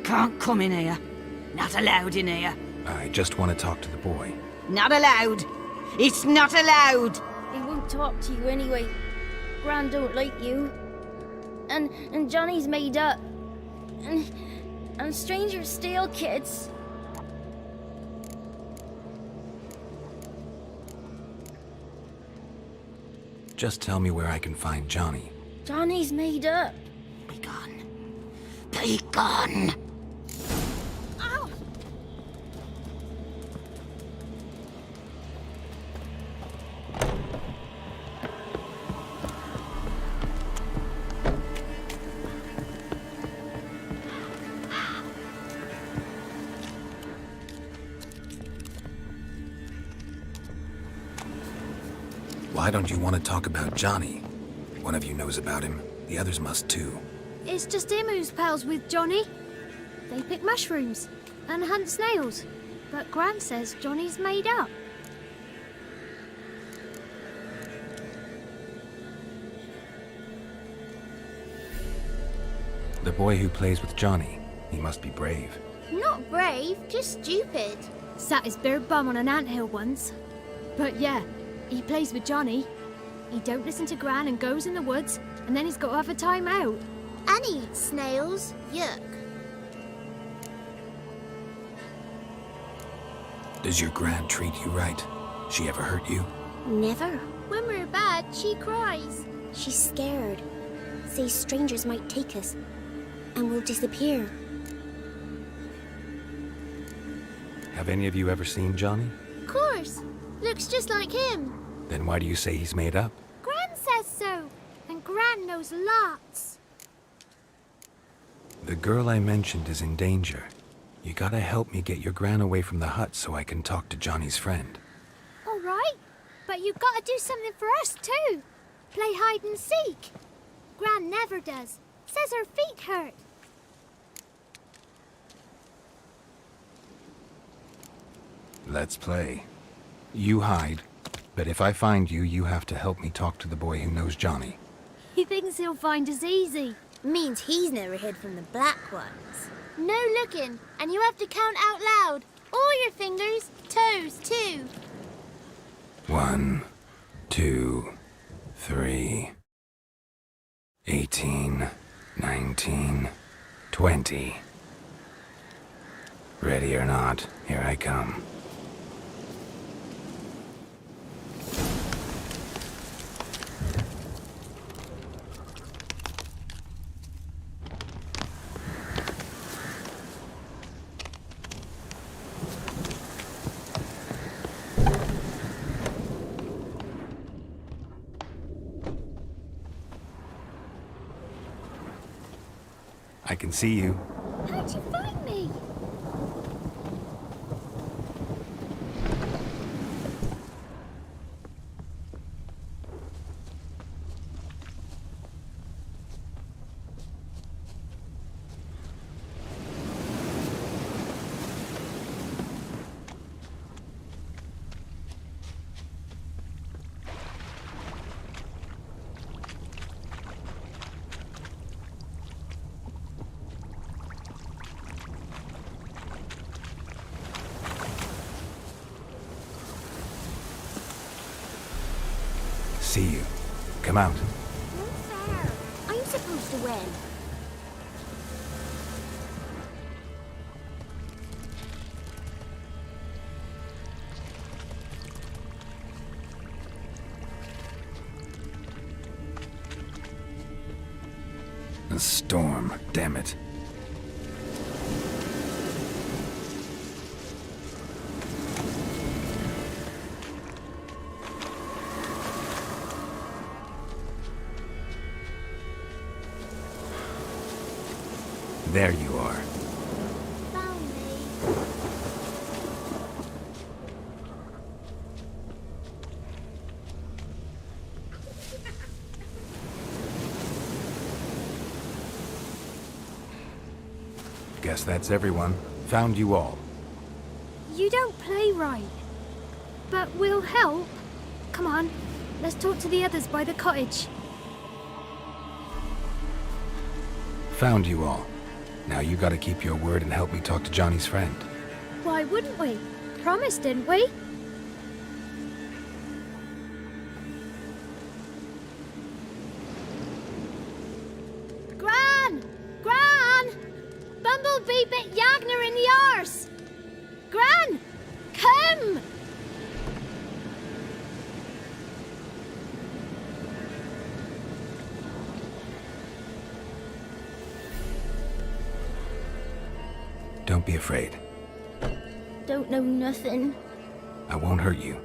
Speaker 14: Can't come in here. Not allowed in here.
Speaker 3: I just want to talk to the boy.
Speaker 14: Not allowed. It's not allowed.
Speaker 13: He won't talk to you anyway. Gran don't like you. And Johnny's made up. And strangers steal kids.
Speaker 3: Just tell me where I can find Johnny.
Speaker 13: Johnny's made up.
Speaker 14: Be gone. Be gone.
Speaker 13: Ow!
Speaker 3: Why don't you want to talk about Johnny? One of you knows about him. The others must too.
Speaker 8: It's just him who's pals with Johnny. They pick mushrooms and hunt snails. But Gran says Johnny's made up.
Speaker 3: The boy who plays with Johnny. He must be brave.
Speaker 8: Not brave, just stupid. Sat his bare bum on an anthill once. But yeah, he plays with Johnny. He don't listen to Gran and goes in the woods, and then he's got to have a time out. And he eats snails. Yuck.
Speaker 3: Does your Gran treat you right? She ever hurt you?
Speaker 8: Never. When we're bad, she cries. She's scared. Says strangers might take us, and we'll disappear.
Speaker 3: Have any of you ever seen Johnny?
Speaker 8: Of course. Looks just like him.
Speaker 3: Then why do you say he's made up?
Speaker 8: Gran says so. And Gran knows lots.
Speaker 3: The girl I mentioned is in danger. You gotta help me get your Gran away from the hut so I can talk to Johnny's friend.
Speaker 8: All right. But you gotta do something for us, too. Play hide and seek. Gran never does. Says her feet hurt.
Speaker 3: Let's play. You hide, but if I find you, you have to help me talk to the boy who knows Johnny.
Speaker 8: He thinks he'll find us easy.
Speaker 13: Means he's never hid from the black ones.
Speaker 8: No looking, and you have to count out loud. All your fingers, toes too.
Speaker 3: 1, 2, 3, 18, 19, 20. Ready or not, here I come. I can see you.
Speaker 8: How'd you find me?
Speaker 3: See you. Come out.
Speaker 8: No fair. I'm supposed to win.
Speaker 3: A storm, damn it. There you are.
Speaker 8: Found me.
Speaker 3: Guess that's everyone. Found you all.
Speaker 8: You don't play right. But we'll help. Come on, let's talk to the others by the cottage.
Speaker 3: Found you all. Now you gotta keep your word and help me talk to Johnny's friend.
Speaker 8: Why wouldn't we? Promised, didn't we? Gran! Gran! Bumblebee bit Yagner in the arse! Gran! Come!
Speaker 3: Don't be afraid.
Speaker 13: Don't know nothing.
Speaker 3: I won't hurt you.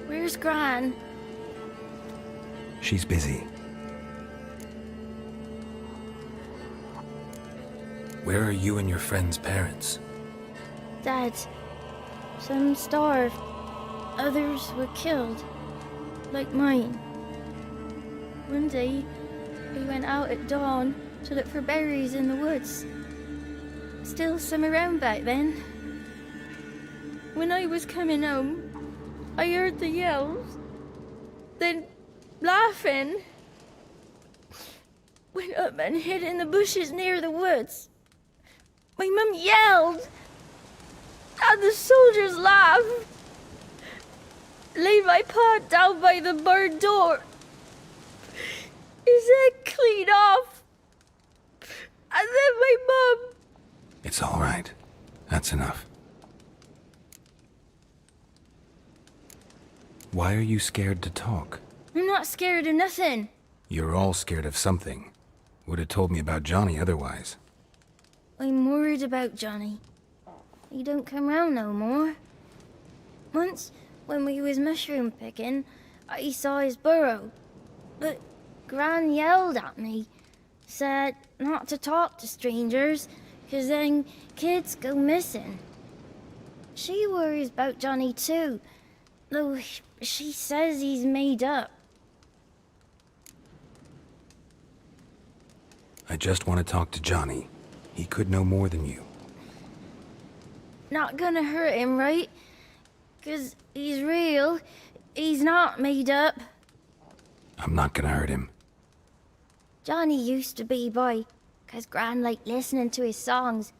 Speaker 13: Where's Gran?
Speaker 3: She's busy. Where are you and your friend's parents?
Speaker 13: Dad. Some starved. Others were killed. Like mine. One day, we went out at dawn to look for berries in the woods. Still some around back then. When I was coming home, I heard the yells. Then, laughing, went up and hid in the bushes near the woods. My mum yelled, and the soldiers laughed. Laid my pa down by the barn door. His head clean off. And then my mum...
Speaker 3: It's all right. That's enough. Why are you scared to talk?
Speaker 13: I'm not scared of nothing.
Speaker 3: You're all scared of something. Would have told me about Johnny otherwise.
Speaker 13: I'm worried about Johnny. He don't come round no more. Once, when we was mushroom picking, I saw his burrow. But Gran yelled at me, said not to talk to strangers, 'cause then kids go missing. She worries about Johnny too, No, she says he's made up.
Speaker 3: I just want to talk to Johnny. He could know more than you.
Speaker 13: Not gonna hurt him, right? 'Cause he's real. He's not made up.
Speaker 3: I'm not gonna hurt him.
Speaker 13: Johnny used to be boy, 'cause Gran liked listening to his songs.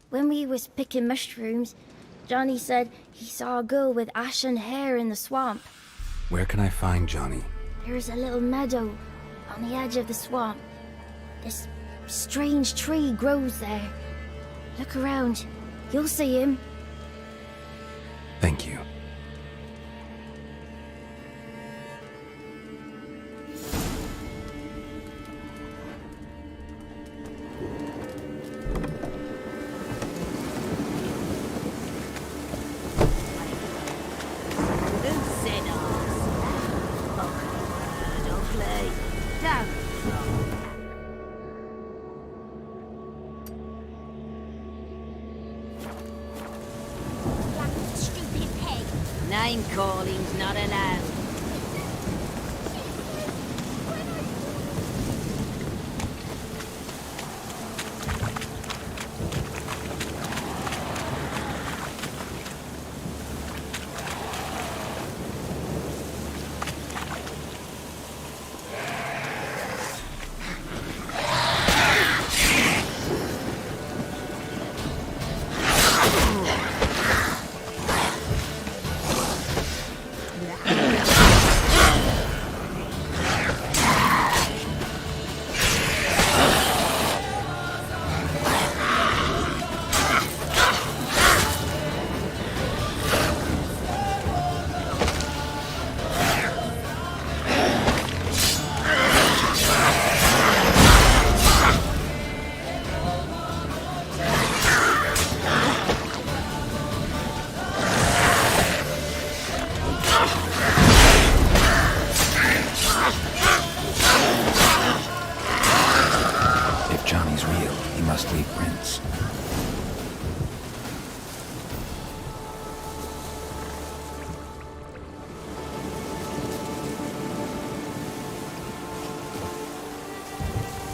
Speaker 13: When we was picking mushrooms, Johnny said he saw a girl with ashen hair in the swamp.
Speaker 3: Where can I find Johnny?
Speaker 13: There's a little meadow on the edge of the swamp. This strange tree grows there. Look around. You'll see him.
Speaker 3: Thank you.
Speaker 14: Name calling's not allowed.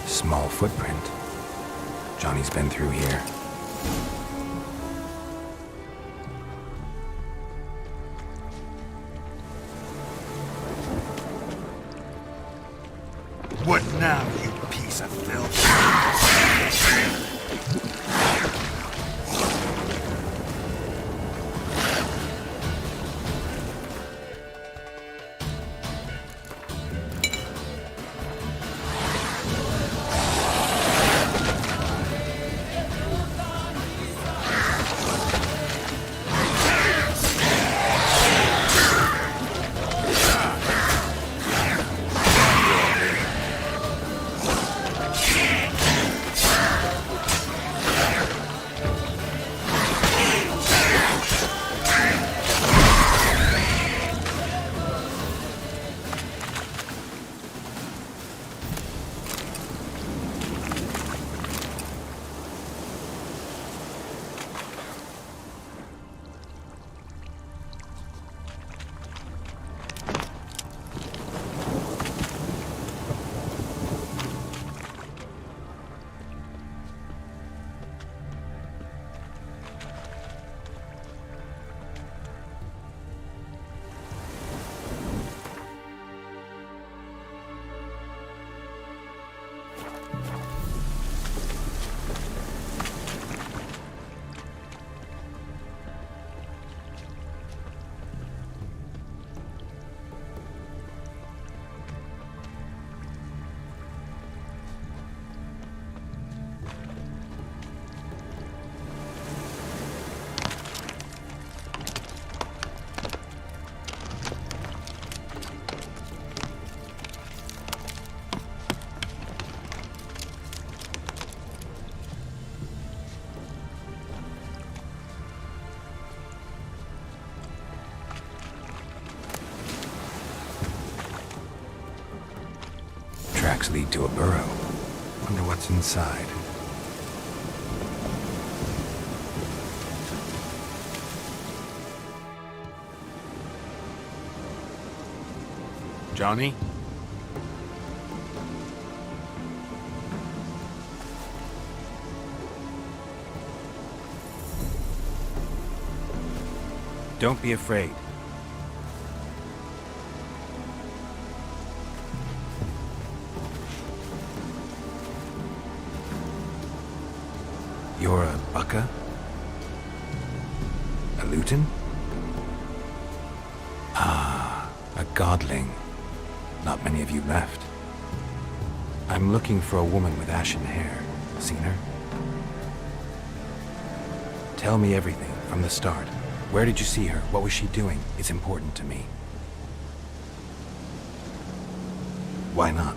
Speaker 14: Small footprint. Johnny's been through here.
Speaker 15: What now, you piece of filth?
Speaker 3: Tracks lead to a burrow. Wonder what's inside. Johnny? Don't be afraid. You're a Baka? A Luton? Ah, a godling. Not many of you left. I'm looking for a woman with ashen hair. Seen her? Tell me everything from the start. Where did you see her? What was she doing? It's important to me. Why not?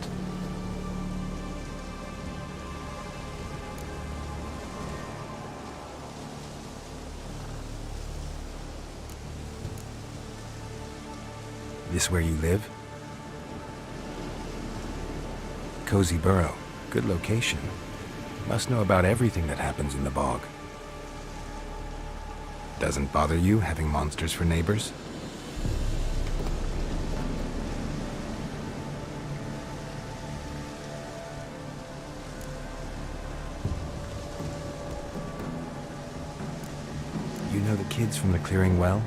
Speaker 3: This where you live? Cozy Burrow. Good location. Must know about everything that happens in the bog. Doesn't bother you having monsters for neighbors? You know the kids from the clearing well?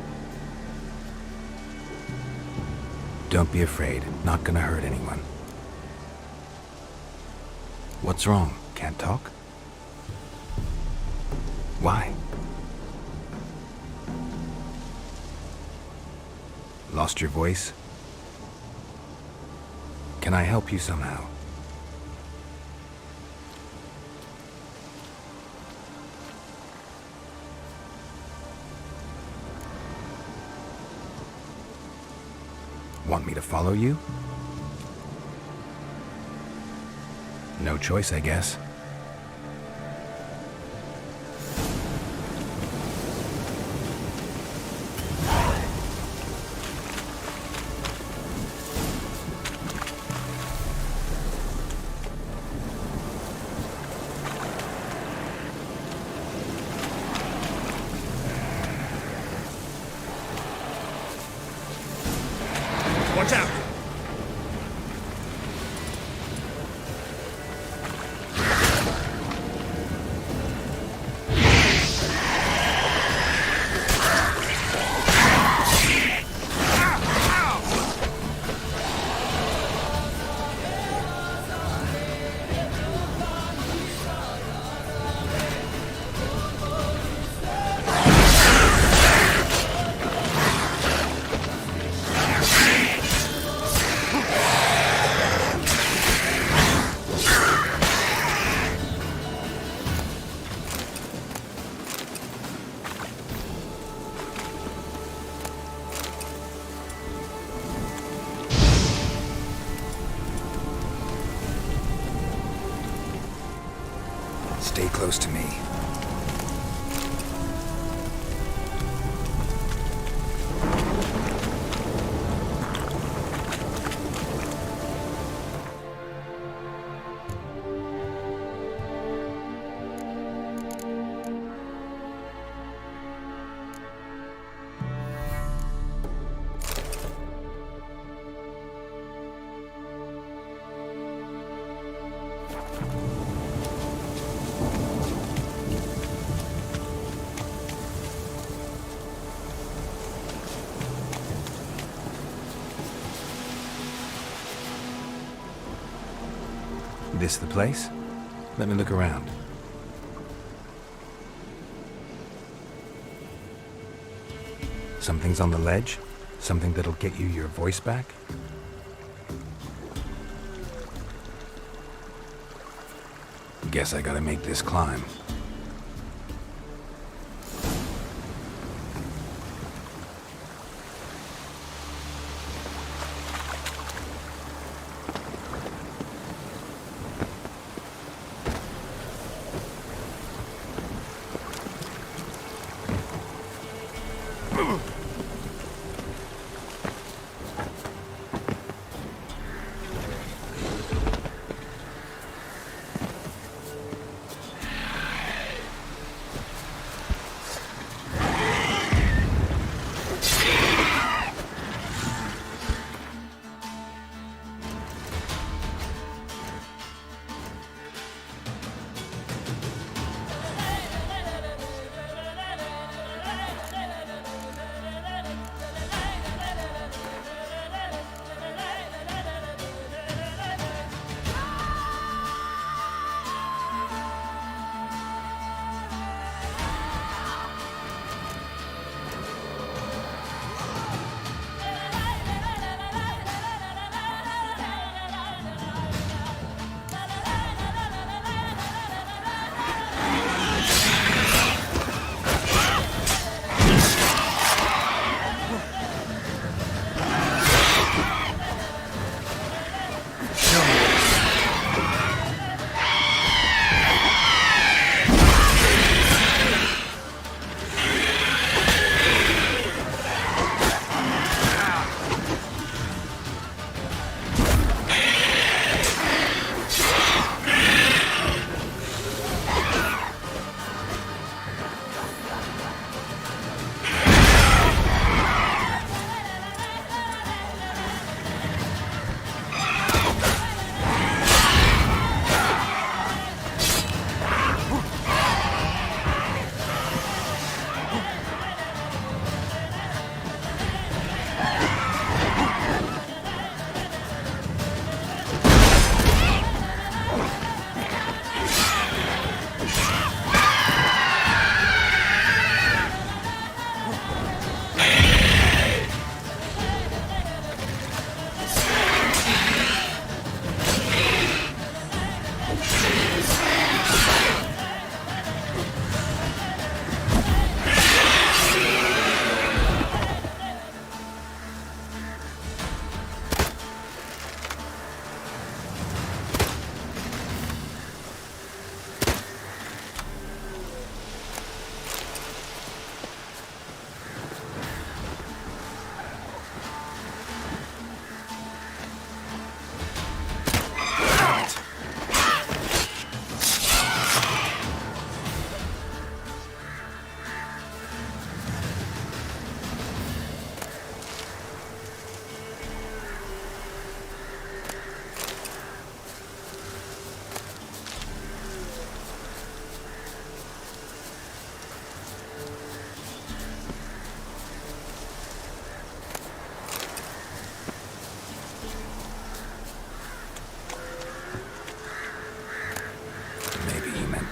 Speaker 3: Don't be afraid. Not gonna hurt anyone. What's wrong? Can't talk? Why? Lost your voice? Can I help you somehow? Want me to follow you? No choice, I guess.
Speaker 1: Watch out!
Speaker 3: Stay close to me. This the place? Let me look around. Something's on the ledge? Something that'll get you your voice back? Guess I gotta make this climb.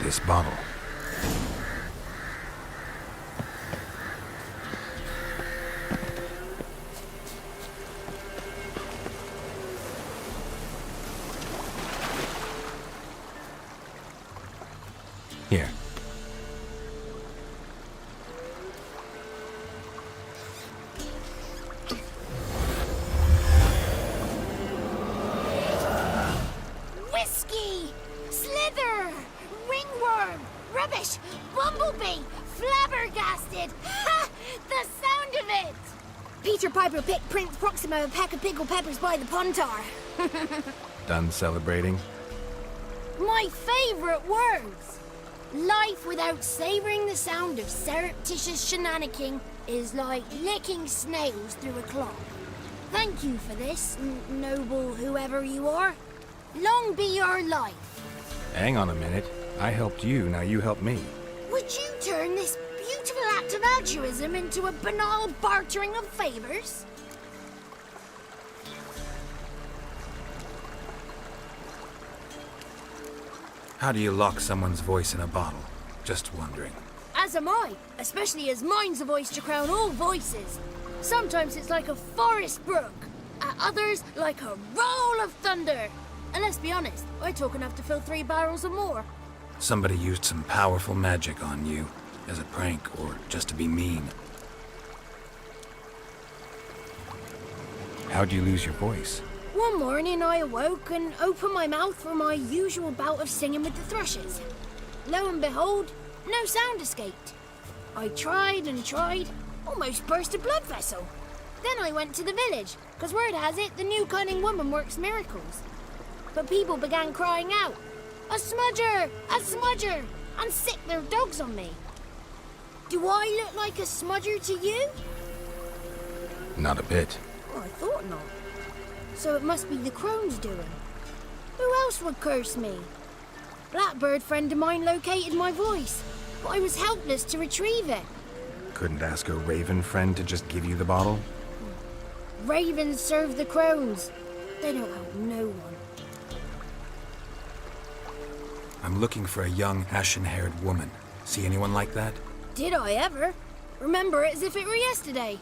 Speaker 3: this bottle. Here.
Speaker 8: Whiskey! Slither! Ringworm! Rubbish! Bumblebee! Flabbergasted! Ha! The sound of it!
Speaker 13: Peter Piper picked Prince Proximo a pack of pickled peppers by the Pontar.
Speaker 3: Done celebrating?
Speaker 8: My favorite words! Life without savoring the sound of surreptitious shenanigans is like licking snails through a cloth. Thank you for this, noble whoever you are. Long be your life.
Speaker 3: Hang on a minute. I helped you, now you help me.
Speaker 8: Would you turn this beautiful act of altruism into a banal bartering of favors?
Speaker 3: How do you lock someone's voice in a bottle? Just wondering.
Speaker 8: As am I, especially as mine's a voice to crown all voices. Sometimes it's like a forest brook, at others like a roll of thunder. And let's be honest, I talk enough to fill 3 barrels or more.
Speaker 3: Somebody used some powerful magic on you, as a prank or just to be mean. How'd you lose your voice?
Speaker 8: One morning I awoke and opened my mouth for my usual bout of singing with the thrushes. Lo and behold, no sound escaped. I tried and tried, almost burst a blood vessel. Then I went to the village, because word has it the new cunning woman works miracles. But people began crying out, "A smudger! A smudger!" and sick their dogs on me. Do I look like a smudger to you?
Speaker 3: Not a bit.
Speaker 8: Oh, I thought not. So it must be the crone's doing. Who else would curse me? Blackbird friend of mine located my voice, but I was helpless to retrieve it.
Speaker 3: Couldn't ask a raven friend to just give you the bottle?
Speaker 8: Ravens serve the crones. They don't help no one.
Speaker 3: I'm looking for a young, ashen-haired woman. See anyone like that?
Speaker 8: Did I ever? Remember it as if it were yesterday.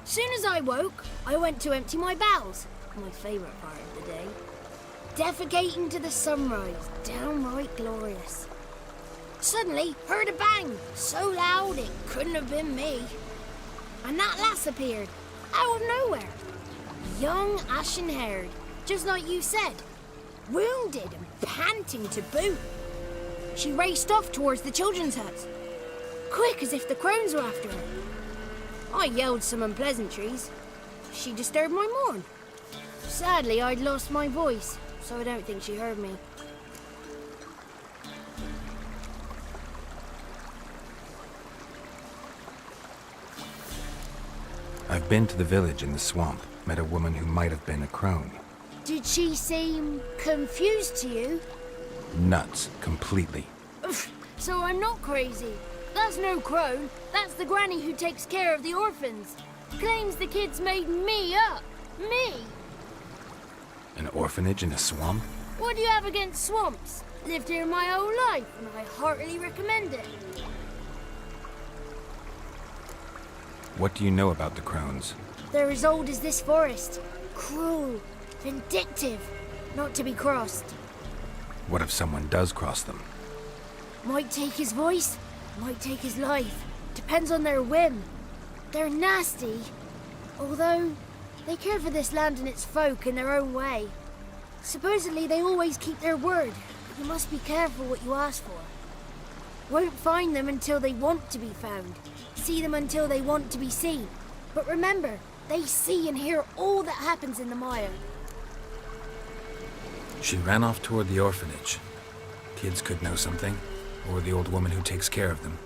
Speaker 8: Soon as I woke, I went to empty my bowels. My favourite part of the day. Defecating to the sunrise, downright glorious. Suddenly, heard a bang, so loud it couldn't have been me. And that lass appeared, out of nowhere. Young, ashen-haired, just like you said. Wounded and panting to boot. She raced off towards the children's huts, quick as if the crones were after her. I yelled some unpleasantries. She disturbed my morn. Sadly, I'd lost my voice, so I don't think she heard me.
Speaker 3: I've been to the village in the swamp, met a woman who might have been a crone.
Speaker 8: Did she seem confused to you?
Speaker 3: Nuts, completely.
Speaker 8: So I'm not crazy. That's no crone. That's the granny who takes care of the orphans. Claims the kids made me up. Me!
Speaker 3: An orphanage in a swamp?
Speaker 8: What do you have against swamps? Lived here my whole life, and I heartily recommend it.
Speaker 3: What do you know about the crones?
Speaker 8: They're as old as this forest. Cruel, vindictive, not to be crossed.
Speaker 3: What if someone does cross them?
Speaker 8: Might take his voice, might take his life. Depends on their whim. They're nasty, although they care for this land and its folk in their own way. Supposedly they always keep their word, but you must be careful what you ask for. Won't find them until they want to be found. See them until they want to be seen. But remember, they see and hear all that happens in the mire.
Speaker 3: She ran off toward the orphanage. Kids could know something, or the old woman who takes care of them.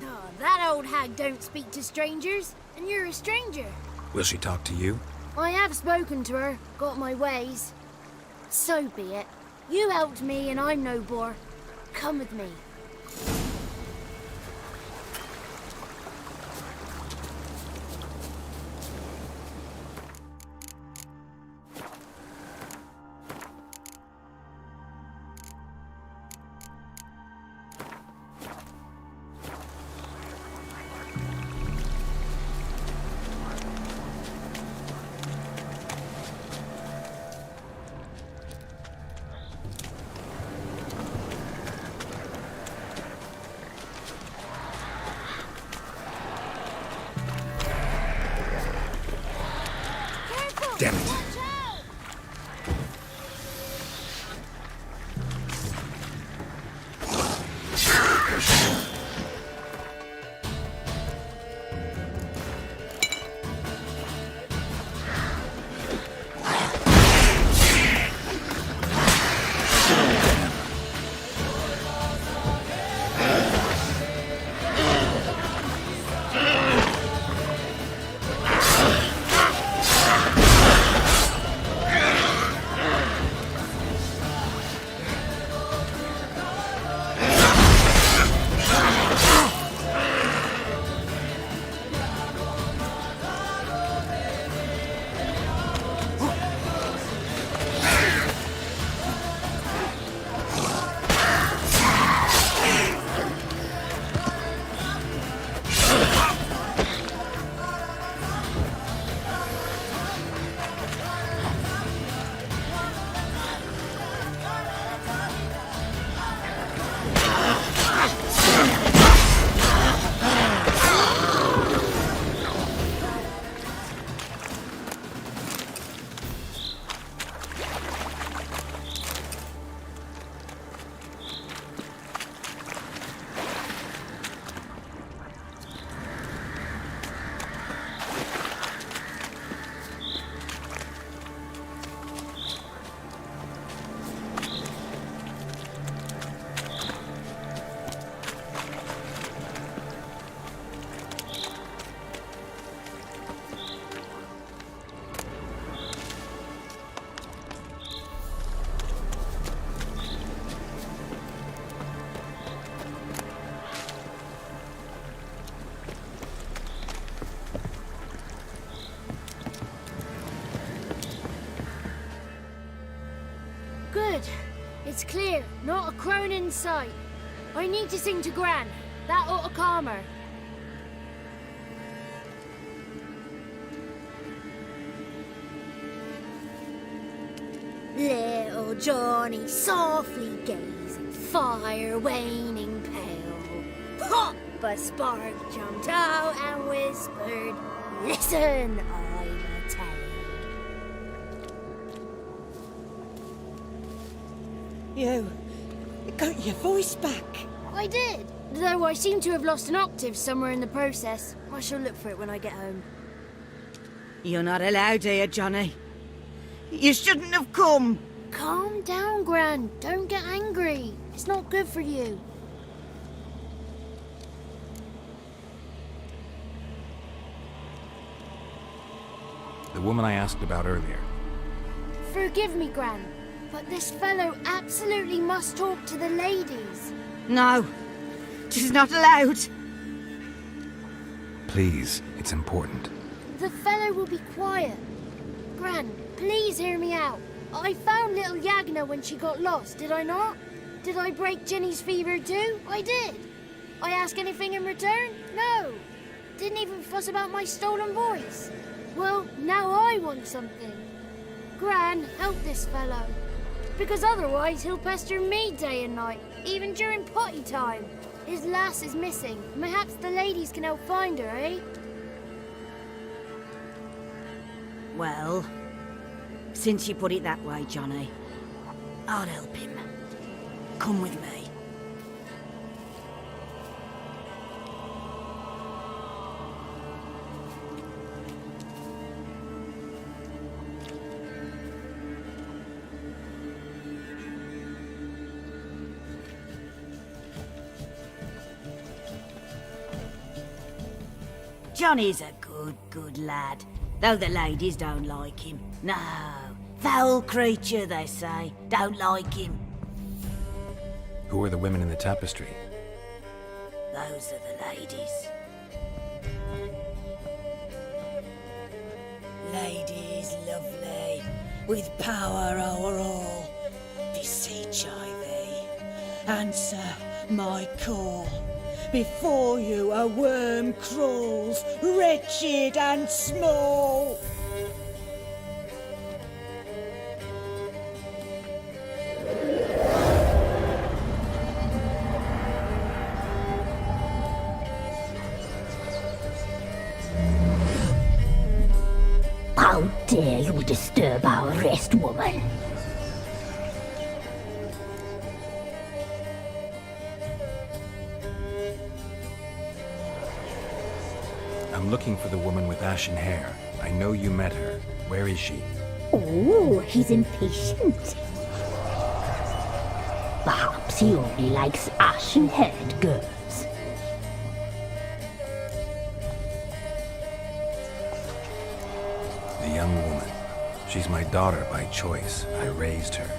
Speaker 8: Oh, that old hag don't speak to strangers, and you're a stranger.
Speaker 3: Will she talk to you?
Speaker 8: I have spoken to her, got my ways. So be it. You helped me and I'm no bore. Come with me. Good. It's clear. Not a crone in sight. I need to sing to Gran. That ought to calm her. Little Johnny softly gazing, fire waning pale. Pop! A spark jumped out and whispered, "Listen, I've a tale."
Speaker 14: You got your voice back.
Speaker 8: I did, though I seem to have lost an octave somewhere in the process. I shall look for it when I get home.
Speaker 14: You're not allowed here, Johnny. You shouldn't have come.
Speaker 8: Calm down, Gran. Don't get angry. It's not good for you.
Speaker 3: The woman I asked about earlier.
Speaker 8: Forgive me, Gran, but this fellow absolutely must talk to the ladies.
Speaker 14: No, she's not allowed.
Speaker 3: Please, it's important.
Speaker 8: The fellow will be quiet. Gran, please hear me out. I found little Yagna when she got lost, did I not? Did I break Jenny's fever too? I did. I ask anything in return? No. Didn't even fuss about my stolen voice. Well, now I want something. Gran, help this fellow. Because otherwise he'll pester me day and night, even during potty time. His lass is missing. Perhaps the ladies can help find her, eh?
Speaker 14: Well, since you put it that way, Johnny, I'll help him. Come with me. Johnny's a good lad, though the ladies don't like him. No, foul creature, they say. Don't like him.
Speaker 3: Who are the women in the tapestry?
Speaker 14: Those are the ladies. Ladies lovely, with power o'er all. Beseech I thee, answer my call. Before you a worm crawls, wretched and small.
Speaker 16: How dare you disturb our rest, woman?
Speaker 3: I'm looking for the woman with ashen hair. I know you met her. Where is she?
Speaker 16: Oh, he's impatient. Perhaps he only likes ashen-haired girls.
Speaker 3: The young woman. She's my daughter by choice. I raised her.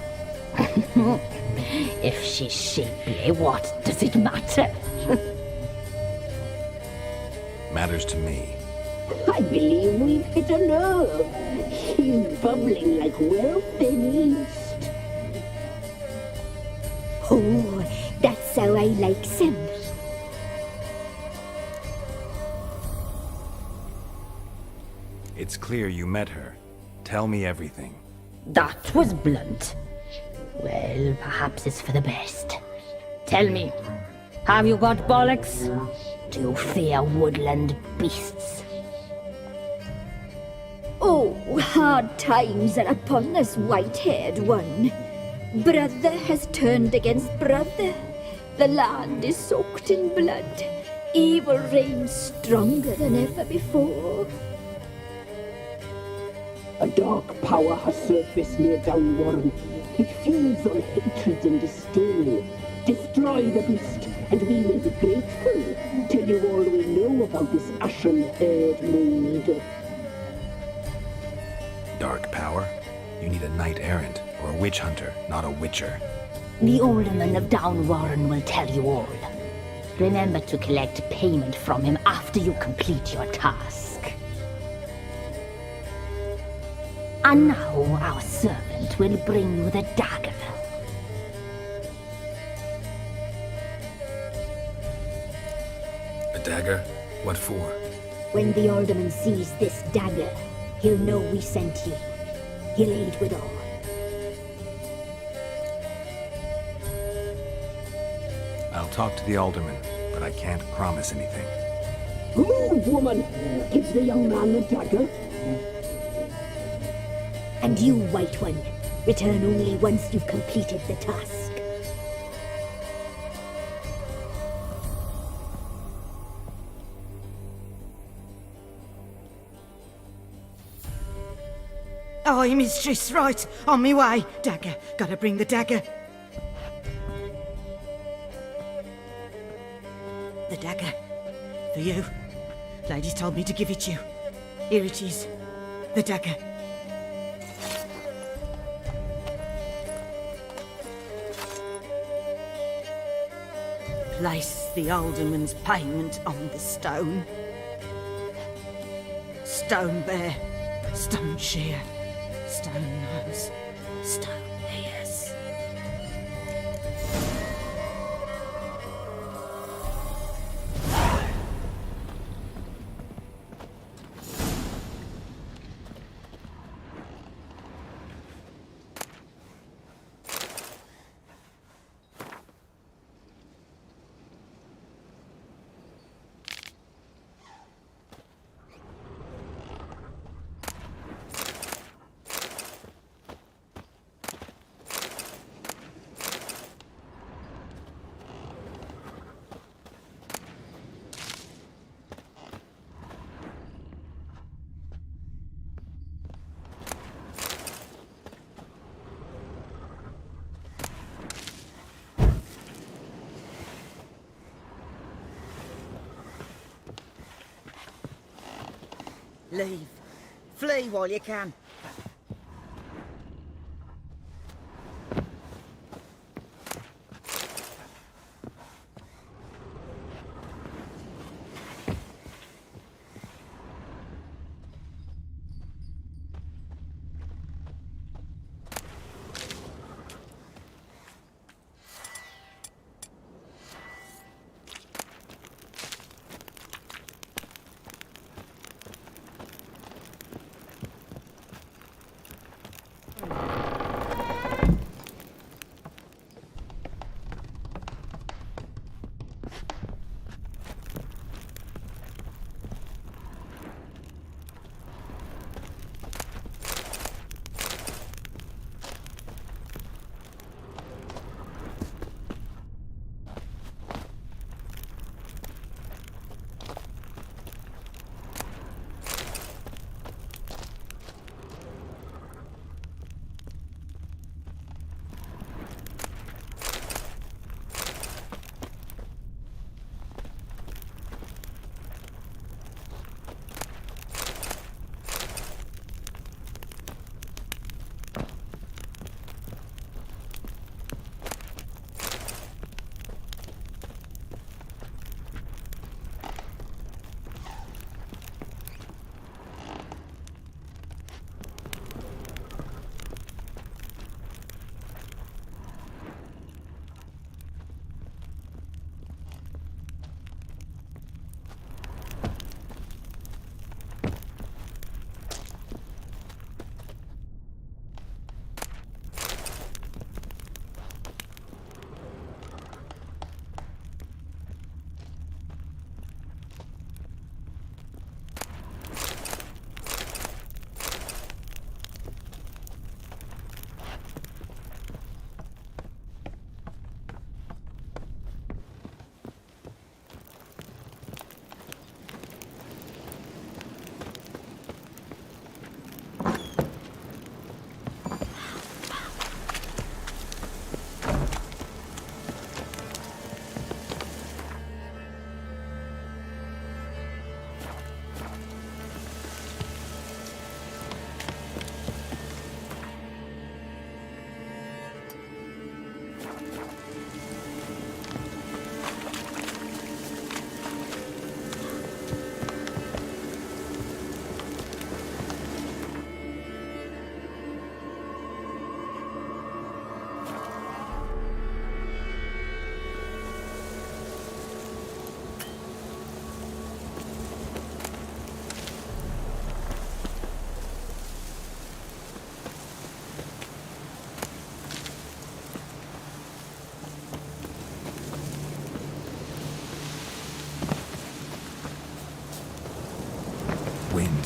Speaker 16: If she's shapely, what does it matter?
Speaker 3: Matters to me.
Speaker 16: I believe we've hit a nerve. He's bubbling like well-fed yeast. Oh, that's how I like him.
Speaker 3: It's clear you met her. Tell me everything.
Speaker 16: That was blunt. Well, perhaps it's for the best. Tell me, have you got bollocks? Do you fear woodland beasts?
Speaker 7: Oh, hard times are upon us, white-haired one. Brother has turned against brother. The land is soaked in blood. Evil reigns stronger than ever before.
Speaker 17: A dark power has surfaced near Downwarren. It feeds on hatred and disdain. Destroy the beast, and we will be grateful. Tell you all we know about this ashen-haired maid.
Speaker 3: Dark power? You need a knight-errant, or a witch-hunter, not a witcher.
Speaker 16: The alderman of Downwarren will tell you all. Remember to collect payment from him after you complete your task. And now our servant will bring you the dagger.
Speaker 3: dagger? What for?
Speaker 17: When the alderman sees this dagger, he'll know we sent you. He'll aid with all.
Speaker 3: I'll talk to the alderman, but I can't promise anything.
Speaker 17: Move, woman! Give the young man the dagger. And you, White One, return only once you've completed the task.
Speaker 14: Aye, mistress, right. On me way. Dagger. Gotta bring the dagger. The dagger. For you. Ladies told me to give it you. Here it is. The dagger. Place the alderman's payment on the stone. Stone bear. Stone shear. Stone nose. Stone ears. Leave. Flee while you can.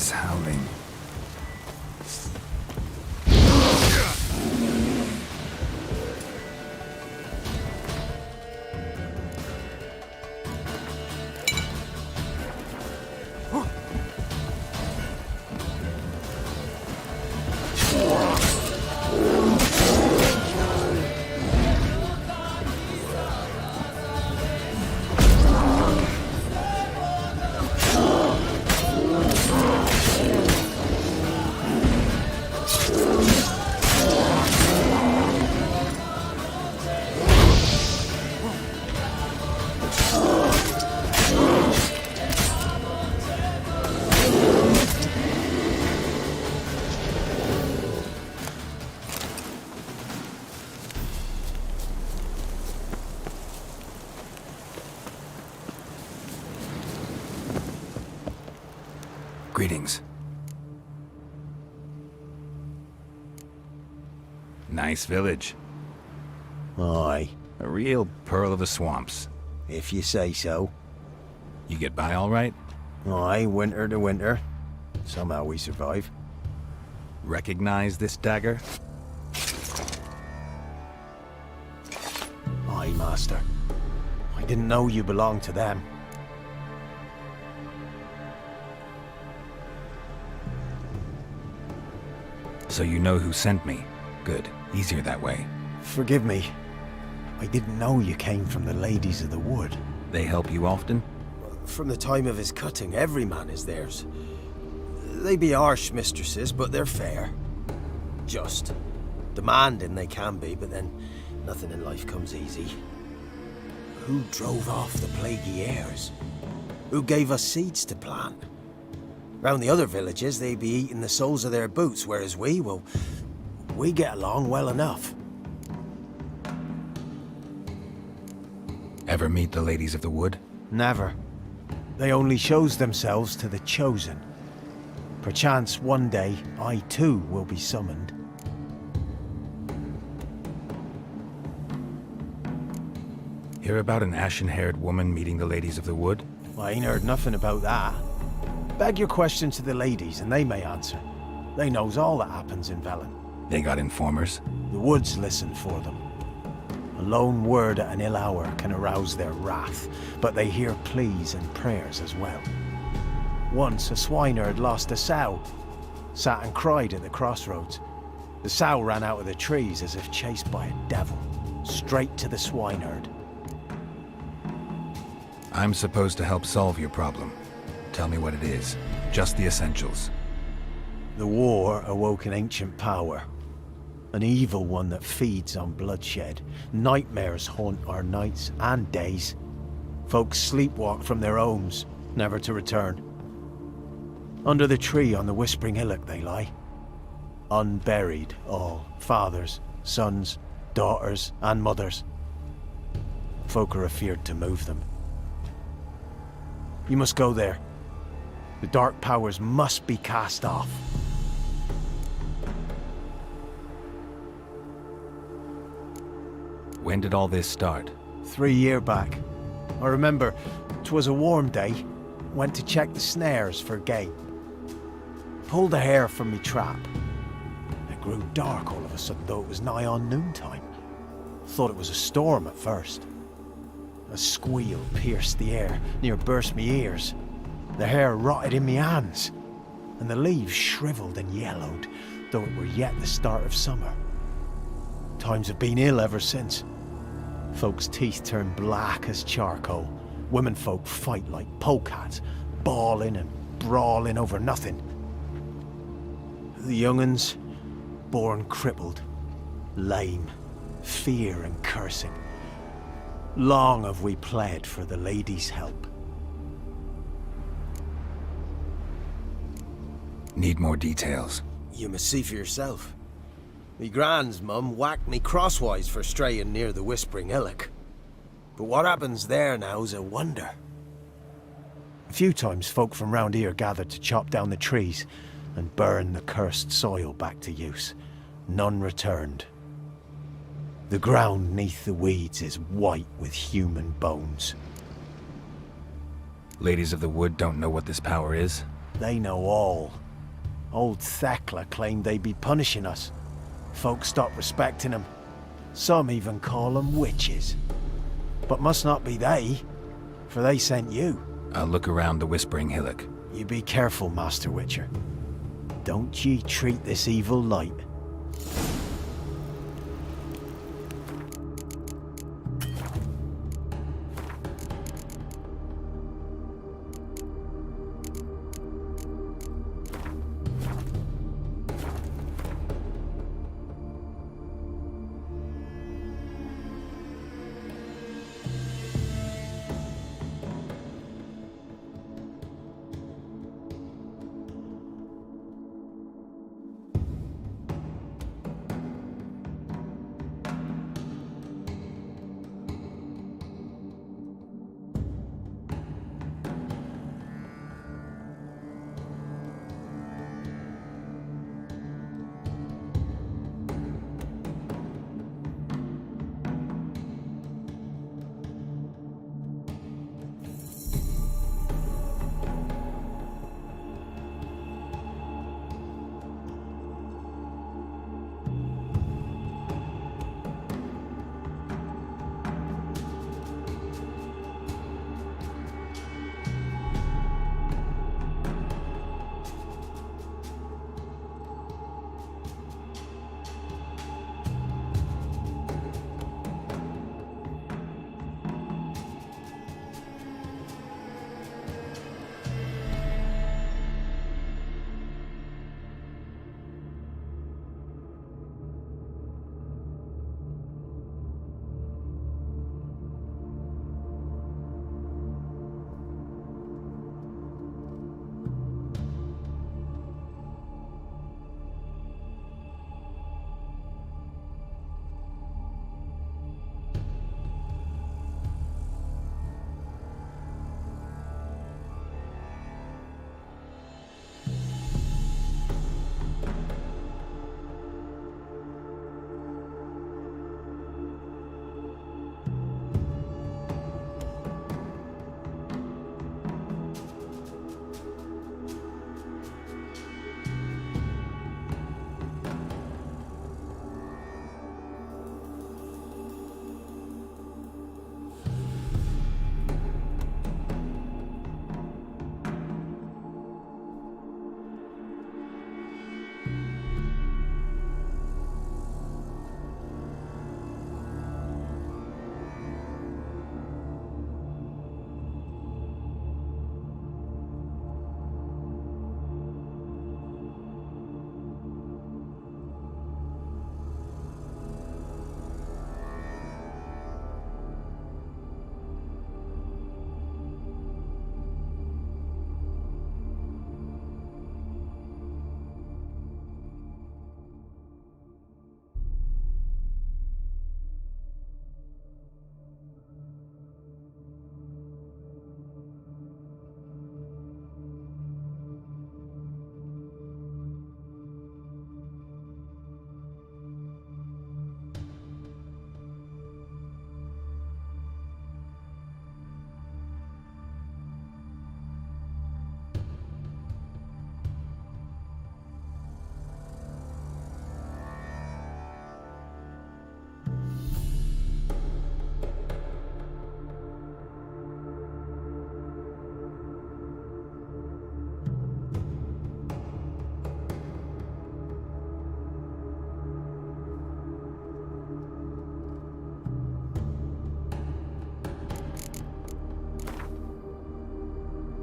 Speaker 3: Wolves howling. Greetings. Nice village.
Speaker 18: Aye.
Speaker 3: A real pearl of the swamps.
Speaker 18: If you say so.
Speaker 3: You get by all right?
Speaker 18: Aye, winter to winter. Somehow we survive.
Speaker 3: Recognize this dagger?
Speaker 18: Aye, Master. I didn't know you belonged to them.
Speaker 3: So you know who sent me. Good. Easier that way.
Speaker 18: Forgive me. I didn't know you came from the Ladies of the Wood.
Speaker 3: They help you often?
Speaker 18: From the time of his cutting, every man is theirs. They be harsh mistresses, but they're fair. Just. Demanding they can be, but then nothing in life comes easy. Who drove off the plaguey airs? Who gave us seeds to plant? Round the other villages, they be eating the soles of their boots, whereas we get along well enough.
Speaker 3: Ever meet the Ladies of the Wood?
Speaker 18: Never. They only shows themselves to the chosen. Perchance one day, I too will be summoned.
Speaker 3: Hear about an ashen-haired woman meeting the Ladies of the Wood?
Speaker 18: I ain't heard nothing about that. Beg your question to the ladies, and they may answer. They knows all that happens in Velen.
Speaker 3: They got informers?
Speaker 18: The woods listen for them. A lone word at an ill hour can arouse their wrath, but they hear pleas and prayers as well. Once a swineherd lost a sow, sat and cried at the crossroads. The sow ran out of the trees as if chased by a devil, straight to the swineherd.
Speaker 3: I'm supposed to help solve your problem. Tell me what it is. Just the essentials.
Speaker 18: The war awoke an ancient power. An evil one that feeds on bloodshed. Nightmares haunt our nights and days. Folks sleepwalk from their homes, never to return. Under the tree on the Whispering Hillock they lie. Unburied all, fathers, sons, daughters and mothers. Folk are afeard to move them. You must go there. The dark powers must be cast off.
Speaker 3: When did all this start?
Speaker 18: 3 years back. I remember 'twas a warm day. Went to check the snares for game. Pulled a hare from me trap. It grew dark all of a sudden, though it was nigh on noontime. Thought it was a storm at first. A squeal pierced the air, near burst me ears. The hair rotted in me hands, and the leaves shriveled and yellowed, though it were yet the start of summer. Times have been ill ever since. Folks' teeth turn black as charcoal. Womenfolk fight like polecats, bawling and brawling over nothing. The young'uns, born crippled, lame, fear and cursing. Long have we pled for the ladies' help.
Speaker 3: Need more details.
Speaker 18: You must see for yourself. Me grand's mum whacked me crosswise for straying near the Whispering Hillock. But what happens there now's a wonder. A few times folk from round here gathered to chop down the trees and burn the cursed soil back to use. None returned. The ground neath the weeds is white with human bones.
Speaker 3: Ladies of the Wood don't know what this power is?
Speaker 18: They know all. Old Thekla claimed they'd be punishing us. Folk stopped respecting them. Some even call them witches. But must not be they, for they sent you.
Speaker 3: I'll look around the Whispering Hillock.
Speaker 18: You be careful, Master Witcher. Don't ye treat this evil light